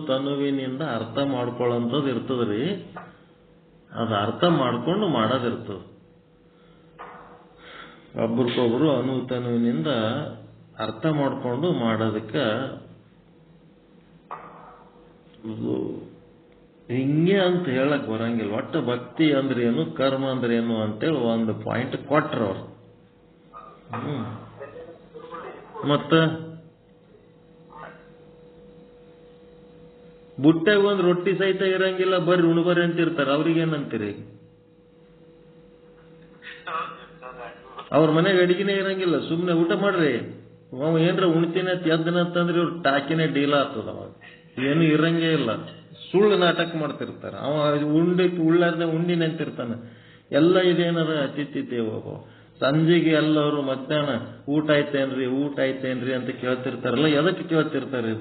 ತನುವಿನಿಂದ ಅರ್ಥ ಮಾಡ್ಕೊಳ್ಳೋಂಥದ್ದು ಇರ್ತದ್ರಿ. ಅದು ಅರ್ಥ ಮಾಡ್ಕೊಂಡು ಮಾಡೋದಿರ್ತದ. ಒಬ್ರಿಗೊಬ್ರು ತನುವಿನಿಂದ ಅರ್ಥ ಮಾಡ್ಕೊಂಡು ಮಾಡೋದಕ್ಕೆ ಹಿಂಗೆ ಅಂತ ಹೇಳಕ್ ಬರಂಗಿಲ್ಲ. ಒಟ್ಟು ಭಕ್ತಿ ಅಂದ್ರೆ ಏನು, ಕರ್ಮ ಅಂದ್ರೆ ಏನು ಅಂತೇಳಿ ಒಂದು ಪಾಯಿಂಟ್ ಕೊಟ್ರ ಅವ್ರು. ಮತ್ತ ಬುಟ್ಟಾಗ ಒಂದ್ ರೊಟ್ಟಿ ಸಹಿತ ಇರಂಗಿಲ್ಲ, ಬರ್ರಿ ಉಣ್ಬರ್ರಿ ಅಂತಿರ್ತಾರ. ಅವ್ರಿಗೇನಂತೀರಿ? ಅವ್ರ ಮನೆಗೆ ಅಡಿಗೆನೇ ಇರಂಗಿಲ್ಲ, ಸುಮ್ನೆ ಊಟ ಮಾಡ್ರಿ. ಅವ ಏನ್ರ ಉಣ್ತೀನಿ ಎದ್ದನಂತಂದ್ರೆ ಇವ್ರ ಟಾಕಿನೇ ಡೀಲ ಆಗ್ತದ. ಅವಾಗ ಏನು ಇರಂಗೇ ಇಲ್ಲ, ಸುಳ್ಳು ನಾಟಕ ಮಾಡ್ತಿರ್ತಾರ. ಅವ ಉಳ್ಳಾರ್ದೆ ಉಂಡಿ ನಿಂತಿರ್ತಾನ. ಎಲ್ಲ ಇದೇನದ ಅತಿಥಿ ದೇವೋಭವ. ಸಂಜೆಗೆ ಎಲ್ಲವರು ಮಧ್ಯಾಹ್ನ ಊಟ ಆಯ್ತೇನ್ರಿ ಅಂತ ಕೇಳ್ತಿರ್ತಾರಲ್ಲ. ಎದಕ್ಕೆ ಕೇಳ್ತಿರ್ತಾರೆ?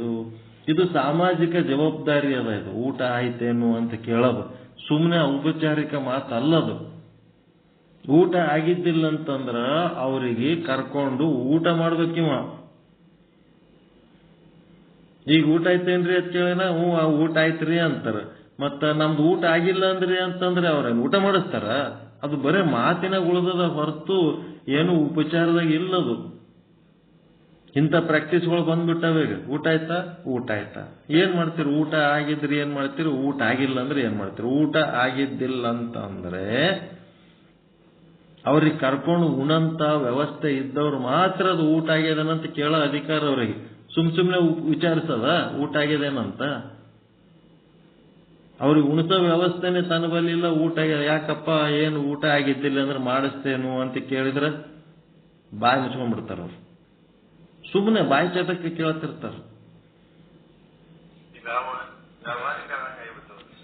ಇದು ಸಾಮಾಜಿಕ ಜವಾಬ್ದಾರಿ ಅದ. ಇದು ಊಟ ಆಯ್ತೇನು ಅಂತ ಕೇಳೋದು ಸುಮ್ಮನೆ ಔಪಚಾರಿಕ ಮಾತಲ್ಲದು. ಊಟ ಆಗಿದ್ದಿಲ್ಲ ಅಂತಂದ್ರ ಅವರಿಗೆ ಕರ್ಕೊಂಡು ಊಟ ಮಾಡ್ಬೇಕಿವ. ಈಗ ಊಟ ಆಯ್ತೇನ್ರಿ ಅಂತ ಕೇಳಿನ ಊಟ ಆಯ್ತ್ರಿ ಅಂತಾರ. ಮತ್ತ ನಮ್ದು ಊಟ ಆಗಿಲ್ಲ ಅಂದ್ರಿ ಅಂತಂದ್ರೆ ಅವ್ರ ಊಟ ಮಾಡಿಸ್ತಾರ? ಅದು ಬರೇ ಮಾತಿನಾಗ ಉಳಿದದ ಹೊರತು ಏನು ಉಪಚಾರದಾಗ ಇಲ್ಲದು. ಇಂಥ ಪ್ರಾಕ್ಟೀಸ್ಗಳು ಬಂದ್ಬಿಟ್ಟವ. ಈಗ ಊಟ ಆಯ್ತಾ ಏನ್ ಮಾಡ್ತೀರಿ? ಊಟ ಆಗಿದ್ರಿ ಏನ್ ಮಾಡ್ತೀರಿ? ಊಟ ಆಗಿಲ್ಲ ಅಂದ್ರೆ ಏನ್ ಮಾಡ್ತೀರಿ? ಊಟ ಆಗಿದ್ದಿಲ್ಲ ಅಂತಂದ್ರೆ ಅವ್ರಿಗೆ ಕರ್ಕೊಂಡು ಉಣಂತ ವ್ಯವಸ್ಥೆ ಇದ್ದವ್ರು ಮಾತ್ರ ಅದು ಊಟ ಆಗ್ಯದನಂತ ಕೇಳೋ ಅಧಿಕಾರ ಅವ್ರಿಗೆ. ಸುಮ್ನೆ ವಿಚಾರಿಸದ ಊಟ ಆಗ್ಯದೇನಂತ? ಅವ್ರಿಗೆ ಉಣಿಸೋ ವ್ಯವಸ್ಥೆನೆ ತನ್ನ ಬಲ್ಲಿಲ್ಲ. ಊಟ ಯಾಕಪ್ಪ ಏನು ಊಟ ಆಗಿದ್ದಿಲ್ಲ ಅಂದ್ರೆ ಮಾಡಿಸ್ತೇನು ಅಂತ ಕೇಳಿದ್ರೆ ಬಾಯಿ ಮುಚ್ಕೊಂಡ್ಬಿಡ್ತಾರ ಅವ್ರು. ಸುಮ್ಮನೆ ಬಾಯಿ ಚಟಕ್ಕೆ ಕೇಳ್ತಿರ್ತಾರ.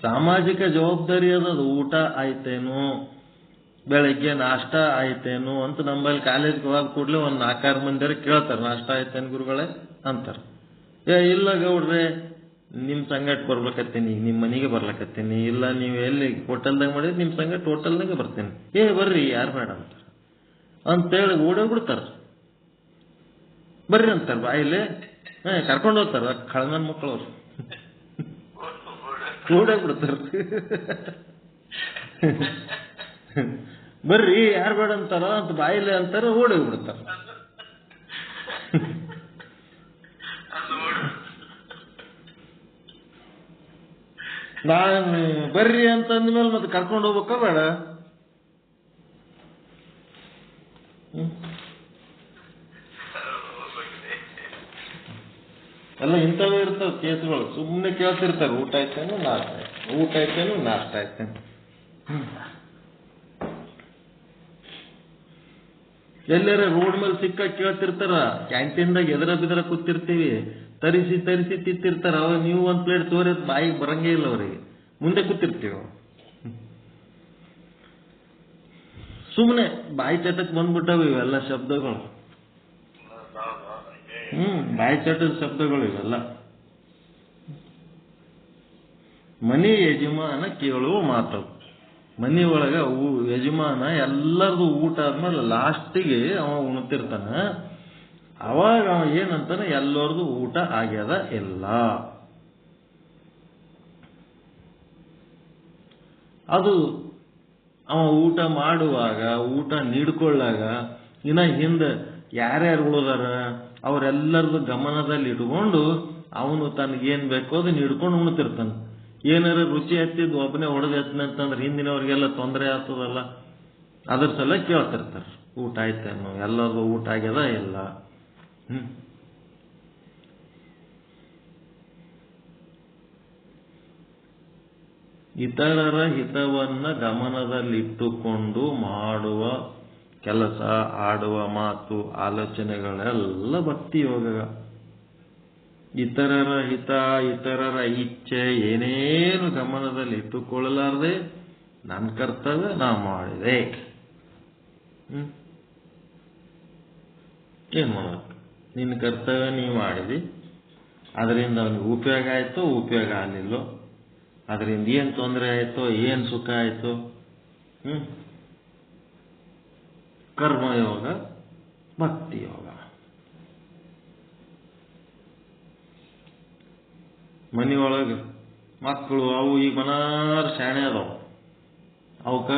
ಸಾಮಾಜಿಕ ಜವಾಬ್ದಾರಿ ಅದದು. ಊಟ ಆಯ್ತೇನು, ಬೆಳಗ್ಗೆ ನಾಷ್ಟ ಆಯ್ತೇನು ಅಂತ ನಮ್ಮಲ್ಲಿ ಕಾಲೇಜ್ಗೆ ಹೋಗ ಕೂಡ್ಲೆ ಒಂದ್ 4-6 ಮಂದಿರ ಕೇಳ್ತಾರ, ನಾಷ್ಟ ಆಯ್ತೇನು ಗುರುಗಳೇ ಅಂತಾರ. ಇಲ್ಲ ಗೌಡ್ರೆ, ನಿಮ್ ಸಂಗಟ್ ಬರ್ಬೇಕತ್ತೀನಿ, ನಿಮ್ ಮನೆಗೆ ಬರ್ಲಕತ್ತೀನಿ. ಇಲ್ಲ ನೀವು ಎಲ್ಲಿ ಹೋಟೆಲ್ದಾಗ ಮಾಡಿದ್ರೆ ನಿಮ್ ಸಂಗಟ್ ಹೋಟೆಲ್ನಾಗೆ ಬರ್ತೀನಿ. ಬರ್ರಿ, ಯಾರು ಬೇಡ ಅಂತಾರ ಅಂತೇಳಿ ಓಡೋಗ್ಬಿಡ್ತಾರ. ಬರ್ರಿ ಅಂತಾರ ಬಾಯಿಲೆ. ಕರ್ಕೊಂಡು ಹೋಗ್ತಾರ ಕಳನನ್ ಮಕ್ಕಳವ್ರು. ಓಡೋಗ್ಬಿಡ್ತಾರ. ಬರ್ರಿ, ಯಾರು ಬೇಡ ಅಂತಾರ ಅಂತ ಬಾಯಿಲೆ ಅಂತಾರ, ಓಡೋಗ್ಬಿಡ್ತಾರ. ನಾನು ಬರ್ರಿ ಅಂತಂದ್ಮೇಲೆ ಮತ್ತೆ ಕರ್ಕೊಂಡು ಹೋಗ್ಬೇಕ ಬೇಡ? ಎಲ್ಲ ಇಂಥವೇ ಇರ್ತಾವ ಕೇಸ್ಗಳು. ಸುಮ್ಮನೆ ಕೇಳ್ತಿರ್ತಾರೆ ಊಟ ಆಯ್ತೇನು ನಾಷ್ಟ ಆಯ್ತೇನು. ಎಲ್ಲಾರ ರೋಡ್ ಮೇಲೆ ಸಿಕ್ಕ ಕೇಳ್ತಿರ್ತಾರ. ಕ್ಯಾಂಟೀನ್ದಾಗ ಎದರ ಬಿದರ ಕೂತಿರ್ತೀವಿ, ತರಿಸಿ ತಿಂತಿರ್ತಾರ. ಅವ ನೀವು ಒಂದ್ ಪ್ಲೇಟ್ ತೋರಿ ಬಾಯಿಗೆ ಬರಂಗೇ ಇಲ್ಲ ಅವರಿಗೆ. ಮುಂದೆ ಕೂತಿರ್ತೀವಿ. ಸುಮ್ಮನೆ ಬಾಯಿ ಚಟಕ್ ಬಂದ್ಬಿಟ್ಟವು ಇವೆಲ್ಲ ಶಬ್ದಗಳು. ಬಾಯಿ ಚಟದ ಶಬ್ದಗಳು ಇವೆಲ್ಲ. ಮನಿ ಯಜಮಾನ ಕೇಳುವ ಮಾತು. ಮನಿ ಒಳಗ ಯಜಮಾನ ಎಲ್ಲರದು ಊಟ ಆದ್ಮೇಲೆ ಲಾಸ್ಟಿಗೆ ಅವ ಉಣ್ತಿರ್ತಾನ. ಅವಾಗ ಅವ ಏನಂತಾನೆ, ಎಲ್ಲರದು ಊಟ ಆಗ್ಯದ ಇಲ್ಲ. ಅದು ಅವ ಊಟ ಮಾಡುವಾಗ, ಊಟ ನೀಡ್ಕೊಳ್ಳಾಗ ಇನ್ನ ಹಿಂದೆ ಯಾರ್ಯಾರು ಉಳಿದಾರ ಅವರೆಲ್ಲರದು ಗಮನದಲ್ಲಿ ಇಟ್ಕೊಂಡು ಅವನು ತನಗೇನ್ ಬೇಕೋ ಅದು ನೀಡ್ಕೊಂಡು ಉಣ್ತಿರ್ತಾನ. ಏನಾರ ರುಚಿ ಹತ್ತಿದ್ ಒಬ್ಬನೇ ಹೊಡೆದು ಎತ್ತನಂತಂದ್ರೆ ಹಿಂದಿನವ್ರಿಗೆಲ್ಲ ತೊಂದರೆ ಆಗ್ತದಲ್ಲ, ಅದ್ರ ಸಲ ಕೇಳ್ತಿರ್ತಾರ ಊಟ ಆಯ್ತೇನು, ಎಲ್ಲರದು ಊಟ ಆಗ್ಯದ ಇಲ್ಲ. ಇತರರ ಹಿತವನ್ನ ಗಮನದಲ್ಲಿಟ್ಟುಕೊಂಡು ಮಾಡುವ ಕೆಲಸ, ಆಡುವ ಮಾತು, ಆಲೋಚನೆಗಳೆಲ್ಲ ಭಕ್ತಿ ಯೋಗ. ಇತರರ ಹಿತ, ಇತರರ ಇಚ್ಛೆ ಏನೇನು ಗಮನದಲ್ಲಿ ಇಟ್ಟುಕೊಳ್ಳಲಾರದೆ ನನ್ನ ಕರ್ತವ್ಯ ನಾ ಮಾಡಿದೆ. ಏನ್ ಮಾಡಬೇಕು? ನಿನ್ನ ಕರ್ತವ್ಯ ನೀ ಮಾಡಿದಿ, ಅದರಿಂದ ಅವನಿಗೆ ಉಪಯೋಗ ಆಯ್ತೋ ಉಪಯೋಗ ಆಗಲಿಲ್ಲೋ, ಅದರಿಂದ ಏನ್ ತೊಂದರೆ ಆಯ್ತೋ ಏನ್ ಸುಖ ಆಯ್ತೋ. ಕರ್ಮಯೋಗ, ಭಕ್ತಿ ಯೋಗ. ಮನಿಯೊಳಗ ಮಕ್ಕಳು ಅವು ಈಗ ಮನಾರ ಶಾಣೆ ಅದಾವ. ಅವಕ್ಕ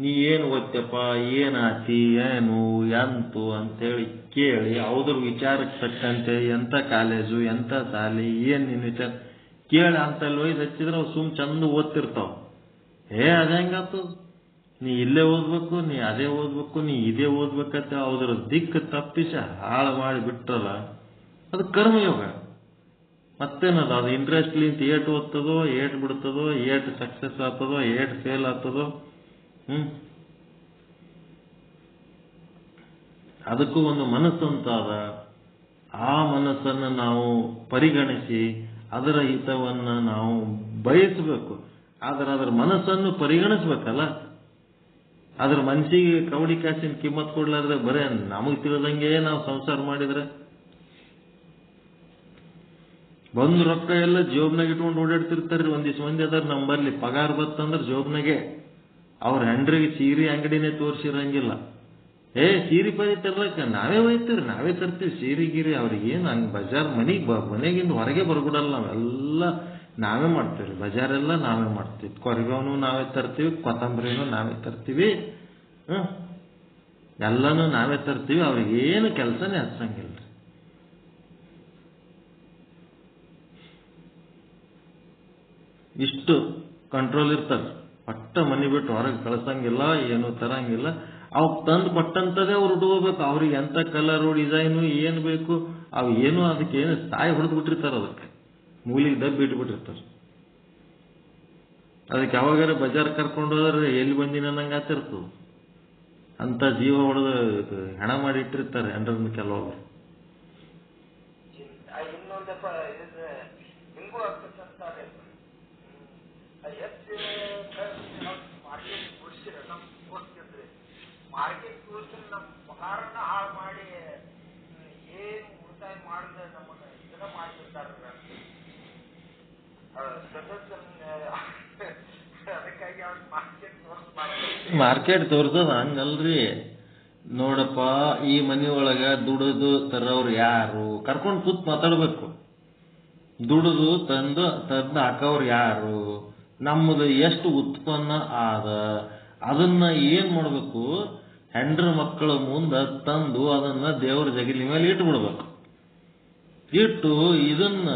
ನೀ ಏನು ಓದ್ತಪ್ಪ, ಏನಾತಿ, ಏನು ಎಂತು ಅಂತೇಳಿ ಕೇಳಿ ಅವ್ರ ವಿಚಾರಕ್ಕೆ ತಕ್ಕಂತೆ ಎಂತ ಕಾಲೇಜು, ಎಂತ ಶಾಲೆ, ಏನ್ ನಿನ್ನ ವಿಚಾರ ಕೇಳಿ ಅಂತಲ್ಲಿ ಒಯ್ದು ಹಚ್ಚಿದ್ರೆ ಅವು ಸುಮ್ ಚಂದ ಓದ್ತಿರ್ತಾವ. ಅದ ಹೆಂಗಾತು, ನೀ ಇಲ್ಲೇ ಓದ್ಬೇಕು, ನೀ ಅದೇ ಓದ್ಬೇಕು, ನೀ ಇದೇ ಓದ್ಬೇಕಂತ ಅವ್ರ ದಿಕ್ಕು ತಪ್ಪಿಸ ಹಾಳು ಮಾಡಿ ಬಿಟ್ರಲ್ಲ, ಅದು ಕರ್ಮಯೋಗ. ಮತ್ತೇನದ, ಅದು ಇಂಟ್ರೆಸ್ಟ್ಲಿಂತ ಏಟ್ ಓದ್ತದೋ, ಏಟ್ ಬಿಡ್ತದೋ, ಏಟ್ ಸಕ್ಸಸ್ ಆಗ್ತದೋ, ಏಟ್ ಫೇಲ್ ಆಗ್ತದೋ. ಅದಕ್ಕೂ ಒಂದು ಮನಸ್ಸು ಅಂತ ಅದ. ಆ ಮನಸ್ಸನ್ನು ನಾವು ಪರಿಗಣಿಸಿ ಅದರ ಹಿತವನ್ನ ನಾವು ಬಯಸಬೇಕು. ಆದ್ರೆ ಅದರ ಮನಸ್ಸನ್ನು ಪರಿಗಣಿಸ್ಬೇಕಲ್ಲ. ಅದ್ರ ಮನಸ್ಸಿಗೆ ಕವಡಿ ಕಾಸಿನ ಕಿಮ್ಮತ್ ಕೊಡ್ಲಾರ್ದೆ ಬರೇ ನಮಗ್ ತಿಳಿದಂಗೆ ನಾವು ಸಂಸಾರ ಮಾಡಿದ್ರೆ ಬಂದು ರೊಕ್ಕ ಎಲ್ಲ ಜೋಬ್ನಾಗ ಇಟ್ಕೊಂಡು ಓಡಾಡ್ತಿರ್ತಾರ್ರಿ. ಒಂದಿಷ್ಟು ಮಂದಿ ಅದಾರ ನಮ್ಮಲ್ಲಿ ಪಗಾರ ಬತ್ತಂದ್ರೆ ಜೋಬ್ನಾಗೆ ಅವ್ರ ಹೆಂಡ್ರಿಗೆ ಸೀರೆ ಅಂಗಡಿನೇ ತೋರಿಸಿರಂಗಿಲ್ಲ. ಸೀರೆ ಪದಿ ತರ್ಲಕ್ಕ ನಾವೇ ಒಯ್ತೀವ್ರಿ, ನಾವೇ ತರ್ತೀವಿ ಸೀರೆ ಗೀರಿ. ಅವ್ರಿಗೇನು ಹಂಗೆ ಬಜಾರ್ ಮನೆಗಿಂದ ಹೊರಗೆ ಬರ್ಬಿಡಲ್ಲ. ನಾವೆಲ್ಲ ನಾವೇ ಮಾಡ್ತೀವ್ರಿ, ಬಜಾರೆಲ್ಲ ನಾವೇ ಮಾಡ್ತೀವಿ. ಕೊರಗವನು ನಾವೇ ತರ್ತೀವಿ, ಕೊತ್ತಂಬರಿನೂ ನಾವೇ ತರ್ತೀವಿ, ಎಲ್ಲನೂ ನಾವೇ ತರ್ತೀವಿ. ಅವ್ರಿಗೇನು ಕೆಲಸನೇ ಹಚ್ಚಂಗಿಲ್ಲ. ಇಷ್ಟು ಕಂಟ್ರೋಲ್ ಇರ್ತಾರೆ. ಪಟ್ಟ ಮನೆ ಬಿಟ್ಟು ಹೊರಗೆ ಕಳ್ಸಂಗಿಲ್ಲ, ಏನು ತರಂಗಿಲ್ಲ. ಅವ್ ತಂದು ಕೊಟ್ಟಂತದೇ ಅವ್ರು ಉಟ್ಕೋಬೇಕು. ಅವ್ರಿಗೆ ಎಂತ ಕಲರು, ಡಿಸೈನು ಏನು ಬೇಕು ಅವು ಏನು ಅದಕ್ಕೆ ಏನು ತಾಯಿ ಹೊಡೆದು ಬಿಟ್ಟಿರ್ತಾರೆ. ಅದಕ್ಕೆ ಮೂಲಿಗೆ ದಬ್ಬಿ ಇಟ್ಬಿಟ್ಟಿರ್ತಾರೆ. ಅದಕ್ಕೆ ಯಾವಾಗಾರ ಬಜಾರ್ ಕರ್ಕೊಂಡು ಹೋದ್ರೆ ಎಲ್ಲಿ ಬಂದಿನ ನಂಗೆ ಆತಿರ್ತದೆ. ಅಂತ ಜೀವ ಹೊಡೆದು ಹೆಣ ಮಾಡಿ ಇಟ್ಟಿರ್ತಾರೆ ಹೆಂಡ್ರನ್ನ ಕೆಲವರು. ಮಾರ್ಕೆಟ್ ತೋರಿಸಿ ನಮ್ಮ ಪಗಾರನ ಹಾಳು ಮಾಡಿ ಏನು ಉಳಿತಾಯ ಮಾಡಿದ್ರೆ ನಮ್ಮನ್ನ ಇದನ್ನ ಮಾಡಿಬಿಡ್ತಾರ. ಅದಕ್ಕಾಗಿ ಅವ್ರ ಮಾರ್ಕೆಟ್ ತೋರ್ಸೋದು ಹಂಗಲ್ರಿ. ನೋಡಪ್ಪ, ಈ ಮನೆಯೊಳಗ ದುಡಿದು ತರೋರು ಯಾರು, ಕರ್ಕೊಂಡು ಕೂತ್ ಮಾತಾಡ್ಬೇಕು. ದುಡಿದು ತಂದು ಹಾಕೋರು ಯಾರು, ನಮ್ಮದು ಎಷ್ಟು ಉತ್ಪನ್ನ ಆದ, ಅದನ್ನ ಏನ್ ಮಾಡ್ಬೇಕು, ಹೆಂಡ್ರ ಮಕ್ಕಳ ಮುಂದೆ ತಂದು ಅದನ್ನ ದೇವ್ರ ಜಗಲಿ ಮೇಲೆ ಇಟ್ಬಿಡ್ಬೇಕು. ಇಟ್ಟು ಇದನ್ನ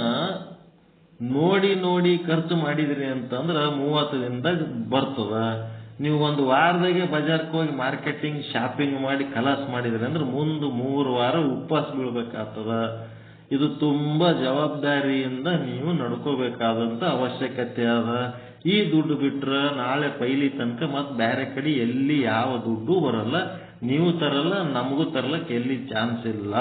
ನೋಡಿ ಖರ್ಚು ಮಾಡಿದ್ರಿ ಅಂತಂದ್ರ 30 ದಿನದಾಗ ಬರ್ತದ. ನೀವು ಒಂದು ವಾರದಾಗೆ ಬಜಾರ್ಗೆ ಹೋಗಿ ಮಾರ್ಕೆಟಿಂಗ್ ಶಾಪಿಂಗ್ ಮಾಡಿ ಖಲಾಸ್ ಮಾಡಿದ್ರಿ ಅಂದ್ರೆ ಮುಂದೆ 3 ವಾರ ಉಪವಾಸ ಬೀಳ್ಬೇಕಾಗ್ತದ. ಇದು ತುಂಬಾ ಜವಾಬ್ದಾರಿಯಿಂದ ನೀವು ನಡ್ಕೋಬೇಕಾದಂತ ಅವಶ್ಯಕತೆ ಅದ. ಈ ದುಡ್ಡು ಬಿಟ್ರ ನಾಳೆ ಪೈಲಿ ತನಕ ಮತ್ ಬೇರೆ ಕಡೆ ಎಲ್ಲಿ ಯಾವ ದುಡ್ಡು ಬರಲ್ಲ, ನೀವು ತರಲ್ಲ, ನಮಗೂ ತರ್ಲಕ್ಕೆ ಎಲ್ಲಿ ಚಾನ್ಸ್ ಇಲ್ಲ.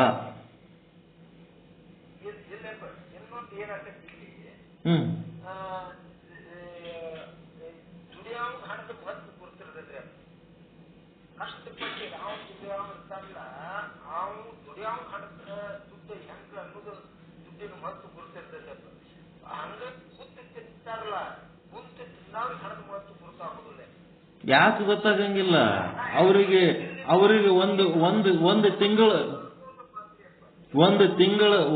ಕಷ್ಟಪಟ್ಟು ನಾವು ದುಡಿಯಾವ ಇರ್ತಾರಲ್ಲ ಅವನು ದುಡಿಯಾವ ಹಣದ ದುಡ್ಡು ಹೆಂಗ ಅನ್ನೋದು ದುಡ್ಡಿನ ಮಹತ್ವ ಗುರುತಿರ್ತೈತೆ. ಹಂಗ ಕುತ್ತು ತಿಂತಾರಲ್ಲ ಕುಂತು ತಿನ್ನವ್ರಿಗೆ ಹಣದ ಮಹತ್ವ ಗುರುತಾಗೋದಿಲ್ಲ. ಯಾಕೆ ಗೊತ್ತಾಗಂಗಿಲ್ಲ ಅವರಿಗೆ?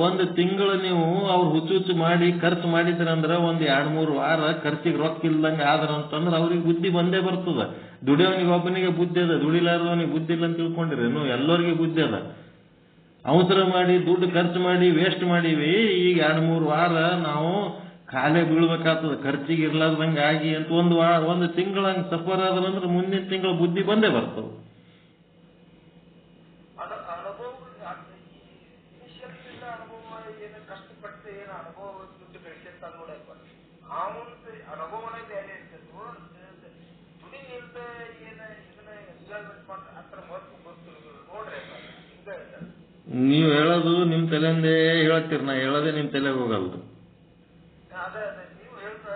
ಒಂದು ತಿಂಗಳು ನೀವು ಅವ್ರು ಹುಚ್ಚು ಮಾಡಿ ಖರ್ಚು ಮಾಡಿದ್ರಂದ್ರೆ ಒಂದ್ 2-3 ವಾರ ಖರ್ಚಿಗೆ ರೊಕ್ಕ ಇಲ್ದಂಗ ಆದ್ರಂತಂದ್ರೆ ಅವ್ರಿಗೆ ಬುದ್ಧಿ ಬಂದೇ ಬರ್ತದ. ದುಡಿಯೋನಿಗೆ ಒಬ್ಬನಿಗೆ ಬುದ್ಧಿ ಅದ, ದುಡಿಲಾರದವನಿಗೆ ಬುದ್ಧಿ ಇಲ್ಲ ಅಂತ ತಿಳ್ಕೊಂಡಿರೇನು? ಎಲ್ಲರಿಗೆ ಬುದ್ಧಿ ಅದ. ಅವಸರ ಮಾಡಿ ದುಡ್ಡು ಖರ್ಚು ಮಾಡಿ ವೇಸ್ಟ್ ಮಾಡೀವಿ. ಈಗ 2-3 ವಾರ ನಾವು ಖಾಲಿ ಬೀಳ್ಬೇಕಾಗ್ತದ ಖರ್ಚಿಗೆ ಇರ್ಲಾರ್ದಂಗ ಆಗಿ ಅಂತ ಒಂದು ತಿಂಗಳ ಹಂಗೆ ಸಫರ್ ಆದ್ರಂದ್ರೆ ಮುಂದಿನ ತಿಂಗಳ ಬುದ್ಧಿ ಬಂದೇ ಬರ್ತದೆ. ಕಷ್ಟಪಟ್ಟು ಏನು ಅನುಭವ ದುಡ್ಡು ಗಳಿಸಿರ್ತ ನೋಡಪ್ಪ ಅನುಭವನೇ ಬೇರೆ ಇರ್ತೈತು. ದುಡಿ ನಿಲ್ದ ಏನ ಇದನ್ನ ಎಂಜಾಯ್ಮೆಂಟ್ ಮಾಡ್ತಾರೆ ಆತರ ಮಹತ್ವ ಗೊತ್ತಿರೋದು ನೋಡ್ರಿ. ಹಿಂಗ ನೀವು ಹೇಳೋದು ನಿಮ್ ತಲೆಯಿಂದೇ ಹೇಳ್ತೀರಿ, ನಾ ಹೇಳೋದೇ ನಿಮ್ ತಲೆಗೆ ಹೋಗಲ್ದು. ನೀವು ಹೇಳ್ತಾ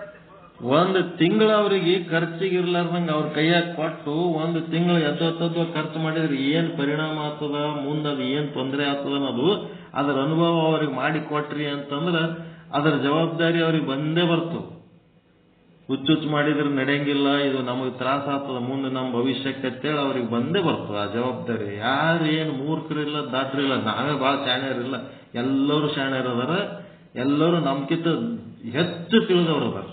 ಒಂದು ತಿಂಗಳು ಅವ್ರಿಗೆ ಖರ್ಚಿಗೆ ಇರ್ಲಾರ್ದಂಗ ಅವ್ರ ಕೈಯಾಗ ಕೊಟ್ಟು ಒಂದು ತಿಂಗಳು ಎದ್ದೊತ್ತದ್ವ ಖರ್ಚು ಮಾಡಿದ್ರೆ ಏನ್ ಪರಿಣಾಮ ಆಗ್ತದ, ಮುಂದದು ಏನ್ ತೊಂದರೆ ಆಗ್ತದ ಅನ್ನೋದು ಅದರ ಅನುಭವ ಅವ್ರಿಗೆ ಮಾಡಿ ಕೊಟ್ರಿ ಅಂತಂದ್ರೆ ಅದರ ಜವಾಬ್ದಾರಿ ಅವ್ರಿಗೆ ಬಂದೇ ಬರ್ತದೆ. ಹುಚ್ಚುಚ್ಚು ಮಾಡಿದ್ರೆ ನಡೆಯಂಗಿಲ್ಲ, ಇದು ನಮಗೆ ತ್ರಾಸ ಆಗ್ತದ ಮುಂದೆ ನಮ್ಮ ಭವಿಷ್ಯಕ್ಕೆ ಅಂತೇಳಿ ಅವ್ರಿಗೆ ಬಂದೇ ಬರ್ತದೆ ಆ ಜವಾಬ್ದಾರಿ. ಯಾರು ಏನು ಮೂರ್ಖರಿಲ್ಲ ದಾಟ್ರಿಲ್ಲ, ನಾವೇ ಭಾಳ ಶಾಣ್ಯರಿಲ್ಲ, ಎಲ್ಲರೂ ಶಾಣ್ಯರದಾರ, ಎಲ್ಲರೂ ನಮ್ಕಿಂತ ಹೆಚ್ಚು ತಿಳಿದವ್ರು ಅದಾರ.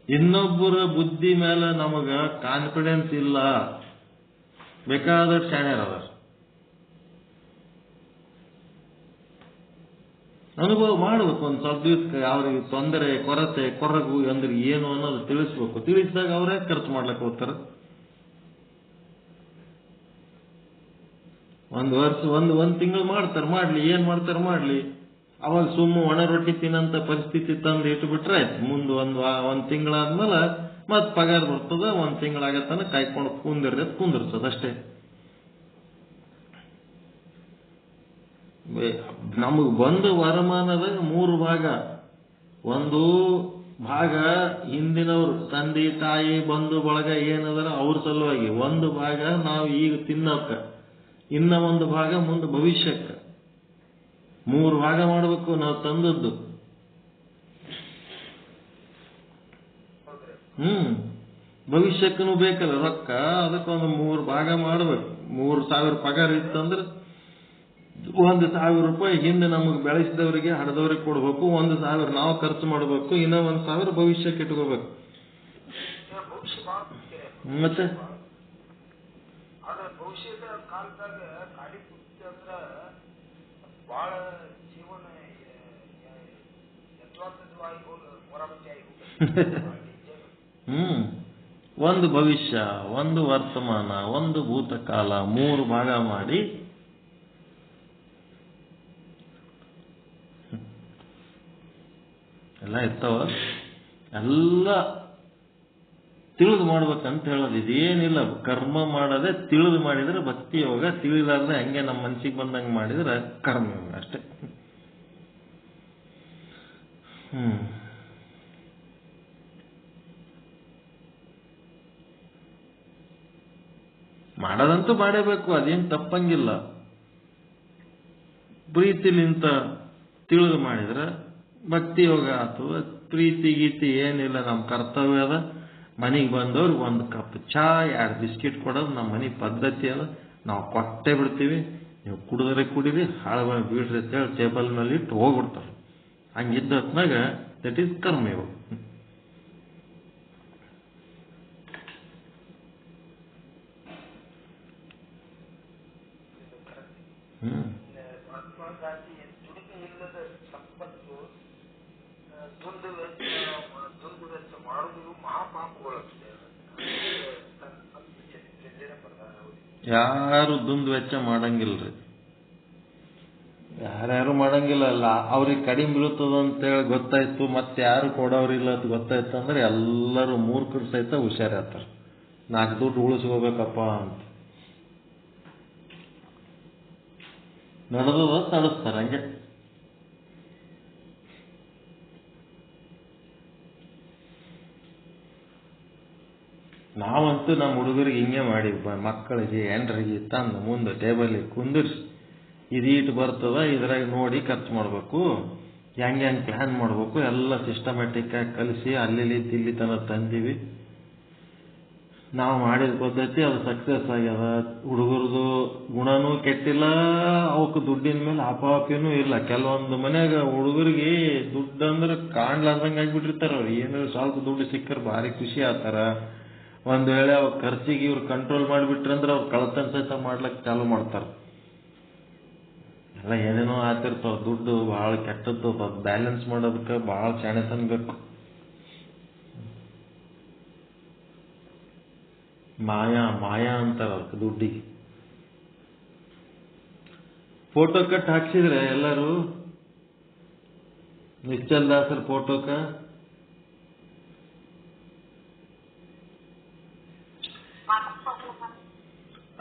ಇನ್ನೊಬ್ಬರ ಬುದ್ಧಿ ಮೇಲೆ ನಮಗ ಕಾನ್ಫಿಡೆನ್ಸ್ ಇಲ್ಲ, ಬೇಕಾದಷ್ಟು ಶಾಣ್ಯರದಾರ. ಅನುಭವ ಮಾಡ್ಬೇಕು. ಒಂದು ಸ್ವಲ್ಪ ದಿವಸಕ್ಕೆ ಅವ್ರಿಗೆ ತೊಂದರೆ ಕೊರತೆ ಕೊರಗು ಅಂದ್ರೆ ಏನು ಅನ್ನೋದು ತಿಳಿಸ್ಬೇಕು. ತಿಳಿಸಿದಾಗ ಅವರೇ ಖರ್ಚು ಮಾಡ್ಲಿಕ್ಕೆ ಹೋಗ್ತಾರ. ಒಂದ್ ತಿಂಗಳು ಮಾಡ್ತಾರೆ, ಮಾಡ್ಲಿ, ಏನ್ ಮಾಡ್ತಾರೆ ಮಾಡ್ಲಿ. ಅವಾಗ ಸುಮ್ಮ ಒಣ ರೊಟ್ಟಿ ತಿನ್ನಂತ ಪರಿಸ್ಥಿತಿ ತಂದು ಇಟ್ಬಿಟ್ರೆ ಆಯ್ತು. ಮುಂದೆ ಒಂದ್ ತಿಂಗಳಾದ್ಮೇಲೆ ಮತ್ ಪಗಾರ ಬರ್ತದ. ಒಂದ್ ತಿಂಗಳಾಗತ್ತಾನ ಕಾಯ್ಕೊಂಡು ಕುಂದಿರ್ತದ ಅಷ್ಟೇ. ನಮಗ್ ಬಂದ ವರಮಾನದಾಗ 3 ಭಾಗ. ಒಂದು ಭಾಗ ಹಿಂದಿನವ್ರು ತಂದೆ ತಾಯಿ ಬಂಧು ಬಳಗ ಏನದರ ಅವ್ರ ಸಲುವಾಗಿ, ಒಂದು ಭಾಗ ನಾವು ಈಗ ತಿನ್ನೋಕ, ಇನ್ನ ಒಂದು ಭಾಗ ಮುಂದೆ ಭವಿಷ್ಯಕ್ಕೆ. 3 ಭಾಗ ಮಾಡ್ಬೇಕು ನಾವು ತಂದದ್ದು. ಭವಿಷ್ಯಕ್ಕೂ ಬೇಕಲ್ಲ ರೊಕ್ಕ, ಅದಕ್ಕೊಂದು 3 ಭಾಗ ಮಾಡ್ಬೇಕು. 3,000 ಪಗಾರ ಇತ್ತಂದ್ರೆ 1,000 ರೂಪಾಯಿ ಹಿಂದೆ ನಮಗೆ ಬೆಳೆಸಿದವರಿಗೆ ಹಡದವ್ರಿಗೆ ಕೊಡ್ಬೇಕು, 1,000 ನಾವು ಖರ್ಚು ಮಾಡ್ಬೇಕು, ಇನ್ನ 1,000 ಭವಿಷ್ಯಕ್ಕೆ ಇಟ್ಕೋಬೇಕು. ಮತ್ತೆ ಭವಿಷ್ಯದ ಕಾಲದಾಗ ಗಾಡಿ ಕುಟ್ಟಿ ಅಂದ್ರ ಬಹಳ ಜೀವನ ಯಥಾರ್ಥವಾಗಿ ಹೊರಬಚ್ಚಿ ಒಂದು ಭವಿಷ್ಯ, ಒಂದು ವರ್ತಮಾನ, ಒಂದು ಭೂತಕಾಲ, 3 ಭಾಗ ಮಾಡಿ ಎಲ್ಲ ಇರ್ತಾವ. ಎಲ್ಲ ತಿಳಿದು ಮಾಡ್ಬೇಕಂತ ಹೇಳೋದು. ಇದೇನಿಲ್ಲ, ಕರ್ಮ ಮಾಡದೆ ತಿಳಿದು ಮಾಡಿದ್ರೆ ಭಕ್ತಿ ಯೋಗ, ತಿಳಿಲಾರ್ದೆ ಹಂಗೆ ನಮ್ಮ ಮನ್ಸಿಗೆ ಬಂದಂಗೆ ಮಾಡಿದ್ರೆ ಕರ್ಮ ಯೋಗ ಅಷ್ಟೇ. ಮಾಡೋದಂತೂ ಮಾಡೇಬೇಕು, ಅದೇನು ತಪ್ಪಂಗಿಲ್ಲ. ಪ್ರೀತಿಲಿಂತ ತಿಳಿದು ಮಾಡಿದ್ರೆ ಭಕ್ತಿ ಯೋಗ ಆಗ್ತದ. ಪ್ರೀತಿ ಗೀತಿ ಏನಿಲ್ಲ, ನಮ್ಮ ಕರ್ತವ್ಯ ಅದ. ಮನೆಗೆ ಬಂದವ್ರಿಗೆ 1 ಕಪ್ ಚಾ 2 ಬಿಸ್ಕಿಟ್ ಕೊಡೋದು ನಮ್ಮ ಮನೆ ಪದ್ಧತಿ ಅದ. ನಾವು ಕೊಟ್ಟೆ ಬಿಡ್ತೀವಿ, ನೀವು ಕುಡಿದ್ರೆ ಕುಡೀರಿ, ಹಾಳು ಬೀಳ್ರಿ ಅಂತೇಳಿ ಟೇಬಲ್ ಮೇಲೆ ಇಟ್ಟು ಹೋಗ್ಬಿಡ್ತಾರೆ. ಹಂಗಿದ್ದ ಹೊತ್ನಾಗ ದಟ್ ಈಸ್ ಕರ್ಮಯೋಗ. ಮಹಾತ್ಮ ಗಾಂಧಿ ದುಡಿಮೆ ಇಲ್ಲದ ಸಂಪತ್ತು ದುಂದು ವೆಚ್ಚ ಮಾಡುವುದು ಮಹಾಪಾಪಗಳು. ಯಾರು ದುಂದು ವೆಚ್ಚ ಮಾಡಂಗಿಲ್ರಿ, ಯಾರ್ಯಾರು ಮಾಡಂಗಿಲ್ಲ. ಅಲ್ಲ ಅವ್ರಿಗೆ ಕಡಿಮೆ ಬೀಳ್ತದ ಅಂತೇಳಿ ಗೊತ್ತಾಯ್ತು, ಮತ್ತೆ ಯಾರು ಕೊಡೋರಿಲ್ಲ ಅಂತ ಗೊತ್ತಾಯ್ತು ಅಂದ್ರೆ ಎಲ್ಲರೂ ಮೂರ್ಖರು ಸಹಿತ ಹುಷಾರಾಗ್ತಾರೆ. 4 ದುಡ್ಡು ಉಳಿಸ್ಕೋಬೇಕಪ್ಪ ಅಂತ ನಡೆದ ತಡಿಸ್ತಾರೆ ಹಂಗೆ. ನಾವಂತೂ ಯಾವತ್ತು ನಮ್ಮ ಹುಡುಗರಿಗೆ ಹಿಂಗೆ ಮಾಡಿ ಮಕ್ಕಳಿಗೆ ಎಂಡ್ರಿಗೆ ತಂದು ಮುಂದೆ ಟೇಬಲಿಗೆ ಕುಂದಿರ್ಸಿ ಇದೀಟ್ ಬರ್ತದ ಇದ್ರಾಗ ನೋಡಿ ಖರ್ಚು ಮಾಡಬೇಕು, ಹೆಂಗೆ ಪ್ಲ್ಯಾನ್ ಮಾಡಬೇಕು ಎಲ್ಲ ಸಿಸ್ಟಮ್ಯಾಟಿಕ್ ಆಗಿ ಕಲಿಸಿ ಅಲ್ಲಿ ಇಲ್ಲಿ ತನಕ ತಂದೀವಿ. ನಾವು ಮಾಡಿದ ಪದ್ಧತಿ ಅದು ಸಕ್ಸಸ್ ಆಗ್ಯದ. ಹುಡುಗರದು ಗುಣನೂ ಕೆಟ್ಟಿಲ್ಲ, ಅವಕ್ಕೆ ದುಡ್ಡಿನ ಮೇಲೆ ಅಪಾಪಿನೂ ಇಲ್ಲ. ಕೆಲವೊಂದು ಮನ್ಯಾಗ ಹುಡುಗರಿಗೆ ದುಡ್ಡು ಅಂದ್ರೆ ಕಾಣ್ಲಾರ್ದಂಗೆ ಆಗ್ಬಿಟ್ಟಿರ್ತಾರ. ಅವ್ರು ಏನಾದ್ರು ಸ್ವಲ್ಪ ದುಡ್ಡು ಸಿಕ್ಕರೆ ಭಾರಿ ಖುಷಿ ಆಗ್ತಾರ. ಒಂದ್ ವೇಳೆ ಅವ್ರ ಖರ್ಚಿಗೆ ಇವ್ರು ಕಂಟ್ರೋಲ್ ಮಾಡಿಬಿಟ್ರಂದ್ರೆ ಅವ್ರು ಕಳತನ ಸಹಿತ ಮಾಡ್ಲಕ್ಕೆ ಚಾಲು ಮಾಡ್ತಾರ. ಎಲ್ಲ ಏನೇನೋ ಆತಿರ್ತಾವ. ದುಡ್ಡು ಭಾಳ ಕೆಟ್ಟದ್ದು, ಬ್ಯಾಲೆನ್ಸ್ ಮಾಡೋದಕ್ಕೆ ಭಾಳ ಚಾಣೆತನ ಬೇಕು. ಮಾಯಾ ಅಂತಾರ ಅದಕ್ಕೆ ದುಡ್ಡಿಗೆ. ಫೋಟೋ ಕಟ್ ಹಾಕ್ಸಿದ್ರೆ ಎಲ್ಲರೂ ನಿಶ್ಚಲ್ ದಾಸರ ಫೋಟೋಕ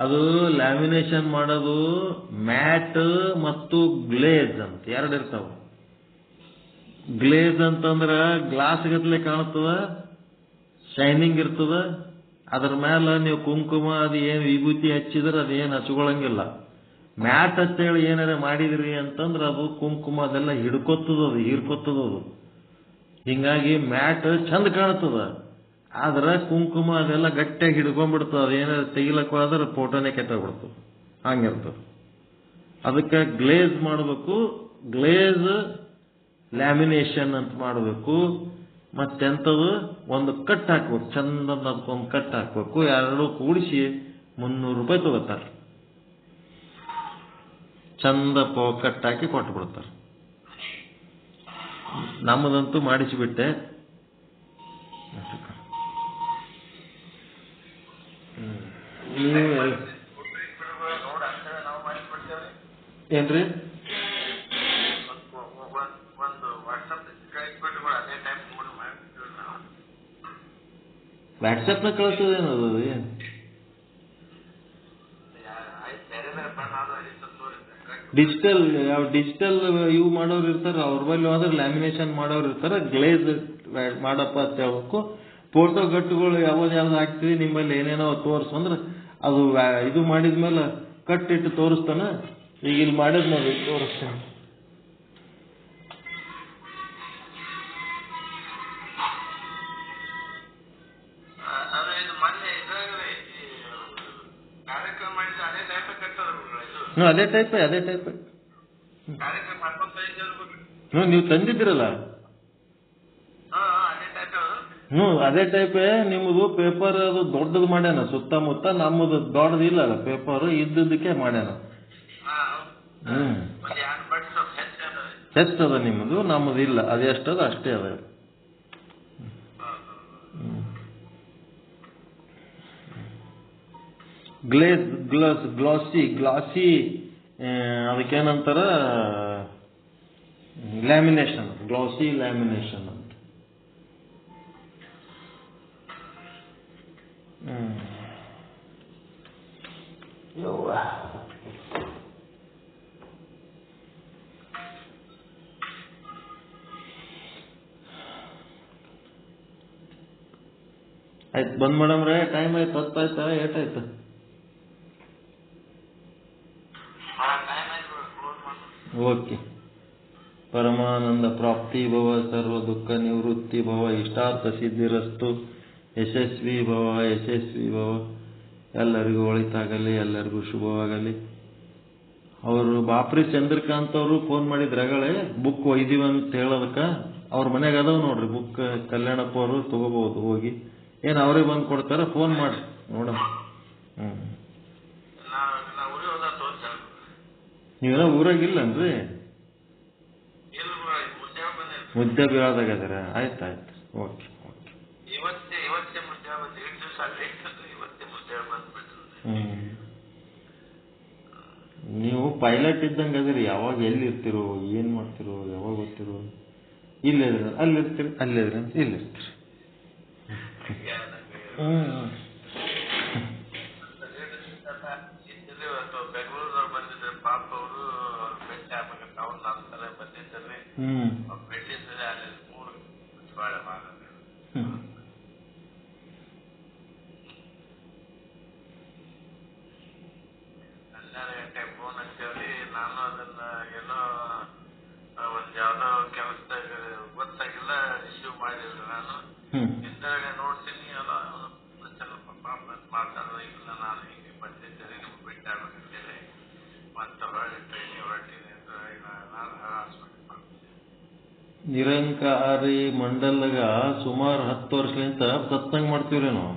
ಅದು ಲ್ಯಾಮಿನೇಷನ್ ಮಾಡೋದು ಮ್ಯಾಟ್ ಮತ್ತು ಗ್ಲೇಜ್ ಅಂತ ಎರಡು ಇರ್ತಾವ. ಗ್ಲೇಜ್ ಅಂತಂದ್ರ ಗ್ಲಾಸ್ ಗತ್ಲೆ ಕಾಣ್ತದ, ಶೈನಿಂಗ್ ಇರ್ತದ. ಅದ್ರ ಮೇಲೆ ನೀವು ಕುಂಕುಮ ಅದು ಏನು ವಿಭೂತಿ ಹಚ್ಚಿದ್ರೆ ಅದೇನು ಹಚ್ಕೊಳಂಗಿಲ್ಲ. ಮ್ಯಾಟ್ ಅಂತೇಳಿ ಏನಾರ ಮಾಡಿದ್ರಿ ಅಂತಂದ್ರೆ ಅದು ಕುಂಕುಮ ಅದೆಲ್ಲ ಹಿಡ್ಕೊತದದು, ಹೀರ್ಕೊತದದು. ಹಿಂಗಾಗಿ ಮ್ಯಾಟ್ ಚಂದ ಕಾಣ್ತದ, ಆದ್ರೆ ಕುಂಕುಮ ಅದೆಲ್ಲ ಗಟ್ಟಿಯಾಗಿ ಹಿಡ್ಕೊಂಡ್ಬಿಡ್ತದ. ಅದೇನಾರ ತೆಗಿಲಕ್ಕ ಹೋದ್ರೆ ಫೋಟೋನೇ ಕೆಟ್ಟೋಗ್ಬಿಡ್ತದ. ಹಂಗಿರ್ತದ. ಅದಕ್ಕೆ ಗ್ಲೇಜ್ ಮಾಡಬೇಕು. ಗ್ಲೇಜ್ ಲ್ಯಾಮಿನೇಷನ್ ಅಂತ ಮಾಡಬೇಕು. ಮತ್ತೆಂಥದ್ದು ಒಂದು ಕಟ್ ಹಾಕ್ಬೇಕು, ಚಂದ ಅದಕ್ಕೊಂದು ಕಟ್ ಹಾಕ್ಬೇಕು. ಎರಡು ಕೂಡಿಸಿ 300 ರೂಪಾಯಿ ತಗೋತಾರೆ. ಚಂದ ಕಟ್ ಹಾಕಿ ಕೊಟ್ಟು ಬಿಡ್ತಾರೆ. ನಮ್ಮದಂತೂ ಮಾಡಿಸಿಬಿಟ್ಟೆ. ಏನ್ರಿ? ವಾಟ್ಸಪ್ನ ಕಳಿಸೋದೇನದು? ಡಿಜಿಟಲ್ ಇವು ಮಾಡೋರು ಇರ್ತಾರ, ಅವ್ರ ಬಳಿ ಹೋದ್ರೆ ಲ್ಯಾಮಿನೇಷನ್ ಮಾಡೋರು ಇರ್ತಾರ. ಗ್ಲೇಜ್ ಮಾಡಪ್ಪ ಅಂತ ಹೇಳ್ಬೇಕು. ಫೋಟೋ ಗಟ್ಟುಗಳು ಯಾವ್ದು ಹಾಕ್ತೀವಿ ನಿಮ್ಮಲ್ಲಿ ಏನೇನೋ ತೋರಿಸಂದ್ರೆ ಅದು ಇದು ಮಾಡಿದ್ಮೇಲೆ ಕಟ್ಟಿಟ್ಟು ತೋರಿಸ್ತಾನ. ಈಗ ಇಲ್ಲಿ ಮಾಡಿದ್ ನೋಡಿ ತೋರಿಸ್ತಾನೆ. ಅದೇ ಟೈಪ್ ನೀವು ತಂದಿದ್ದೀರಲ್ಲ, ಅದೇ ಟೈಪ್ ನಿಮ್ಮದು ಪೇಪರ್ ಅದು ದೊಡ್ಡದು ಮಾಡ್ಯಾನ ಸುತ್ತಮುತ್ತ. ನಮ್ಮದು ದೊಡ್ಡದಿಲ್ಲ ಅಲ್ಲ, ಪೇಪರ್ ಇದ್ದದಕ್ಕೆ ಮಾಡ್ಯಾನ. ಹೆಚ್ಚದ ನಿಮ್ಮದು, ನಮ್ಮದು ಇಲ್ಲ. ಅದೆಷ್ಟದ ಅಷ್ಟೇ ಅದ. ಗ್ಲಾಸಿ ಅದಕ್ಕೇನಂತಾರ ಲ್ಯಾಮಿನೇಷನ್, ಗ್ಲಾಸಿ ಲ್ಯಾಮಿನೇಷನ್ ಅಂತ. ಆಯ್ತು, ಬಂದ್ ಮೇಡಮ್ರೆ. ಟೈಮ್ ಆಯ್ತು, 10 ಆಯ್ತಾ? ಏಟಾಯ್ತು? ಓಕೆ. ಪರಮಾನಂದ ಪ್ರಾಪ್ತಿ ಭವ, ಸರ್ವ ದುಃಖ ನಿವೃತ್ತಿ ಭವ, ಇಷ್ಟಾರ್ಥ ಸಿದ್ಧಿರಸ್ತು, ಯಶಸ್ವಿ ಭವ. ಎಲ್ಲರಿಗೂ ಒಳಿತಾಗಲಿ, ಎಲ್ಲರಿಗೂ ಶುಭವಾಗಲಿ. ಅವರು ಬಾಪ್ರಿ ಚಂದ್ರಕಾಂತ್ ಅವರು ಫೋನ್ ಮಾಡಿದ್ರಾಗಲೇ ಬುಕ್ ಒಯ್ದೀವಿ ಅಂತ ಹೇಳೋದಕ್ಕ. ಅವ್ರ ಮನೆಗೆ ಅದಾವ ನೋಡ್ರಿ ಬುಕ್. ಕಲ್ಯಾಣಪ್ಪ ಅವರು ತಗೋಬಹುದು ಹೋಗಿ. ಏನು ಅವರೇ ಬಂದು ಕೊಡ್ತಾರ? ಫೋನ್ ಮಾಡಿ ನೋಡೋಣ. ನೀವೆಲ್ಲ ಊರಾಗಿಲ್ಲನ್ರಿ? ಮುದ್ದೆ ಬೀಳದಾಗ ಅದರ. ಆಯ್ತು. ಓಕೆ. ನೀವು ಪೈಲಟ್ ಇದ್ದಂಗೆ ಅದ್ರಿ. ಯಾವಾಗ ಎಲ್ಲಿರ್ತಿರೋ, ಏನ್ ಮಾಡ್ತಿರೋ, ಯಾವಾಗ ಗೊತ್ತಿರೋ. ಇಲ್ಲಿದ್ರೆ ಅಲ್ಲಿರ್ತೀರಿ, ಅಲ್ಲಿದ್ರೆ ಇಲ್ಲಿರ್ತೀರಿ. ಯಾವ್ದೋ ಕೆಲಸದಾಗ ಗೊತ್ತಾಗಿಲ್ಲ, ರಿಸೀವ್ ಮಾಡಿಲ್ಲ. ನಾನು ಹಿಂದೆಗಡೆ ನೋಡ್ತೀನಿ, ಅಲ್ಲ ಸ್ವಲ್ಪ ಪಾಪ ಮಾತಾಡೋ ಇಲ್ಲ, ನಾನು ಹಿಂಗೆ ಬಂದಿದ್ದೇನೆ ನಿಮ್ಗೆ ಭೇಟಿ ಆಗ್ಬೇಕಂತೇಳಿ ಮತ್ತೆ ಹೊರಗೆ ಟ್ರೈನಿಗೆ ಹೊರಟಿನಿ ಅಂತ ನಾನು ಹಾಸ್ಪಿಟಲ್ ಮಾಡ್ತೀನಿ. ನಿರಂಕಾರಿ ಮಂಡಲ್ಗ ಸುಮಾರು 10 ವರ್ಷಲಿಂತ ಸತ್ಸಂಗ ಮಾಡ್ತೀವ್ರಿ ನಾವು.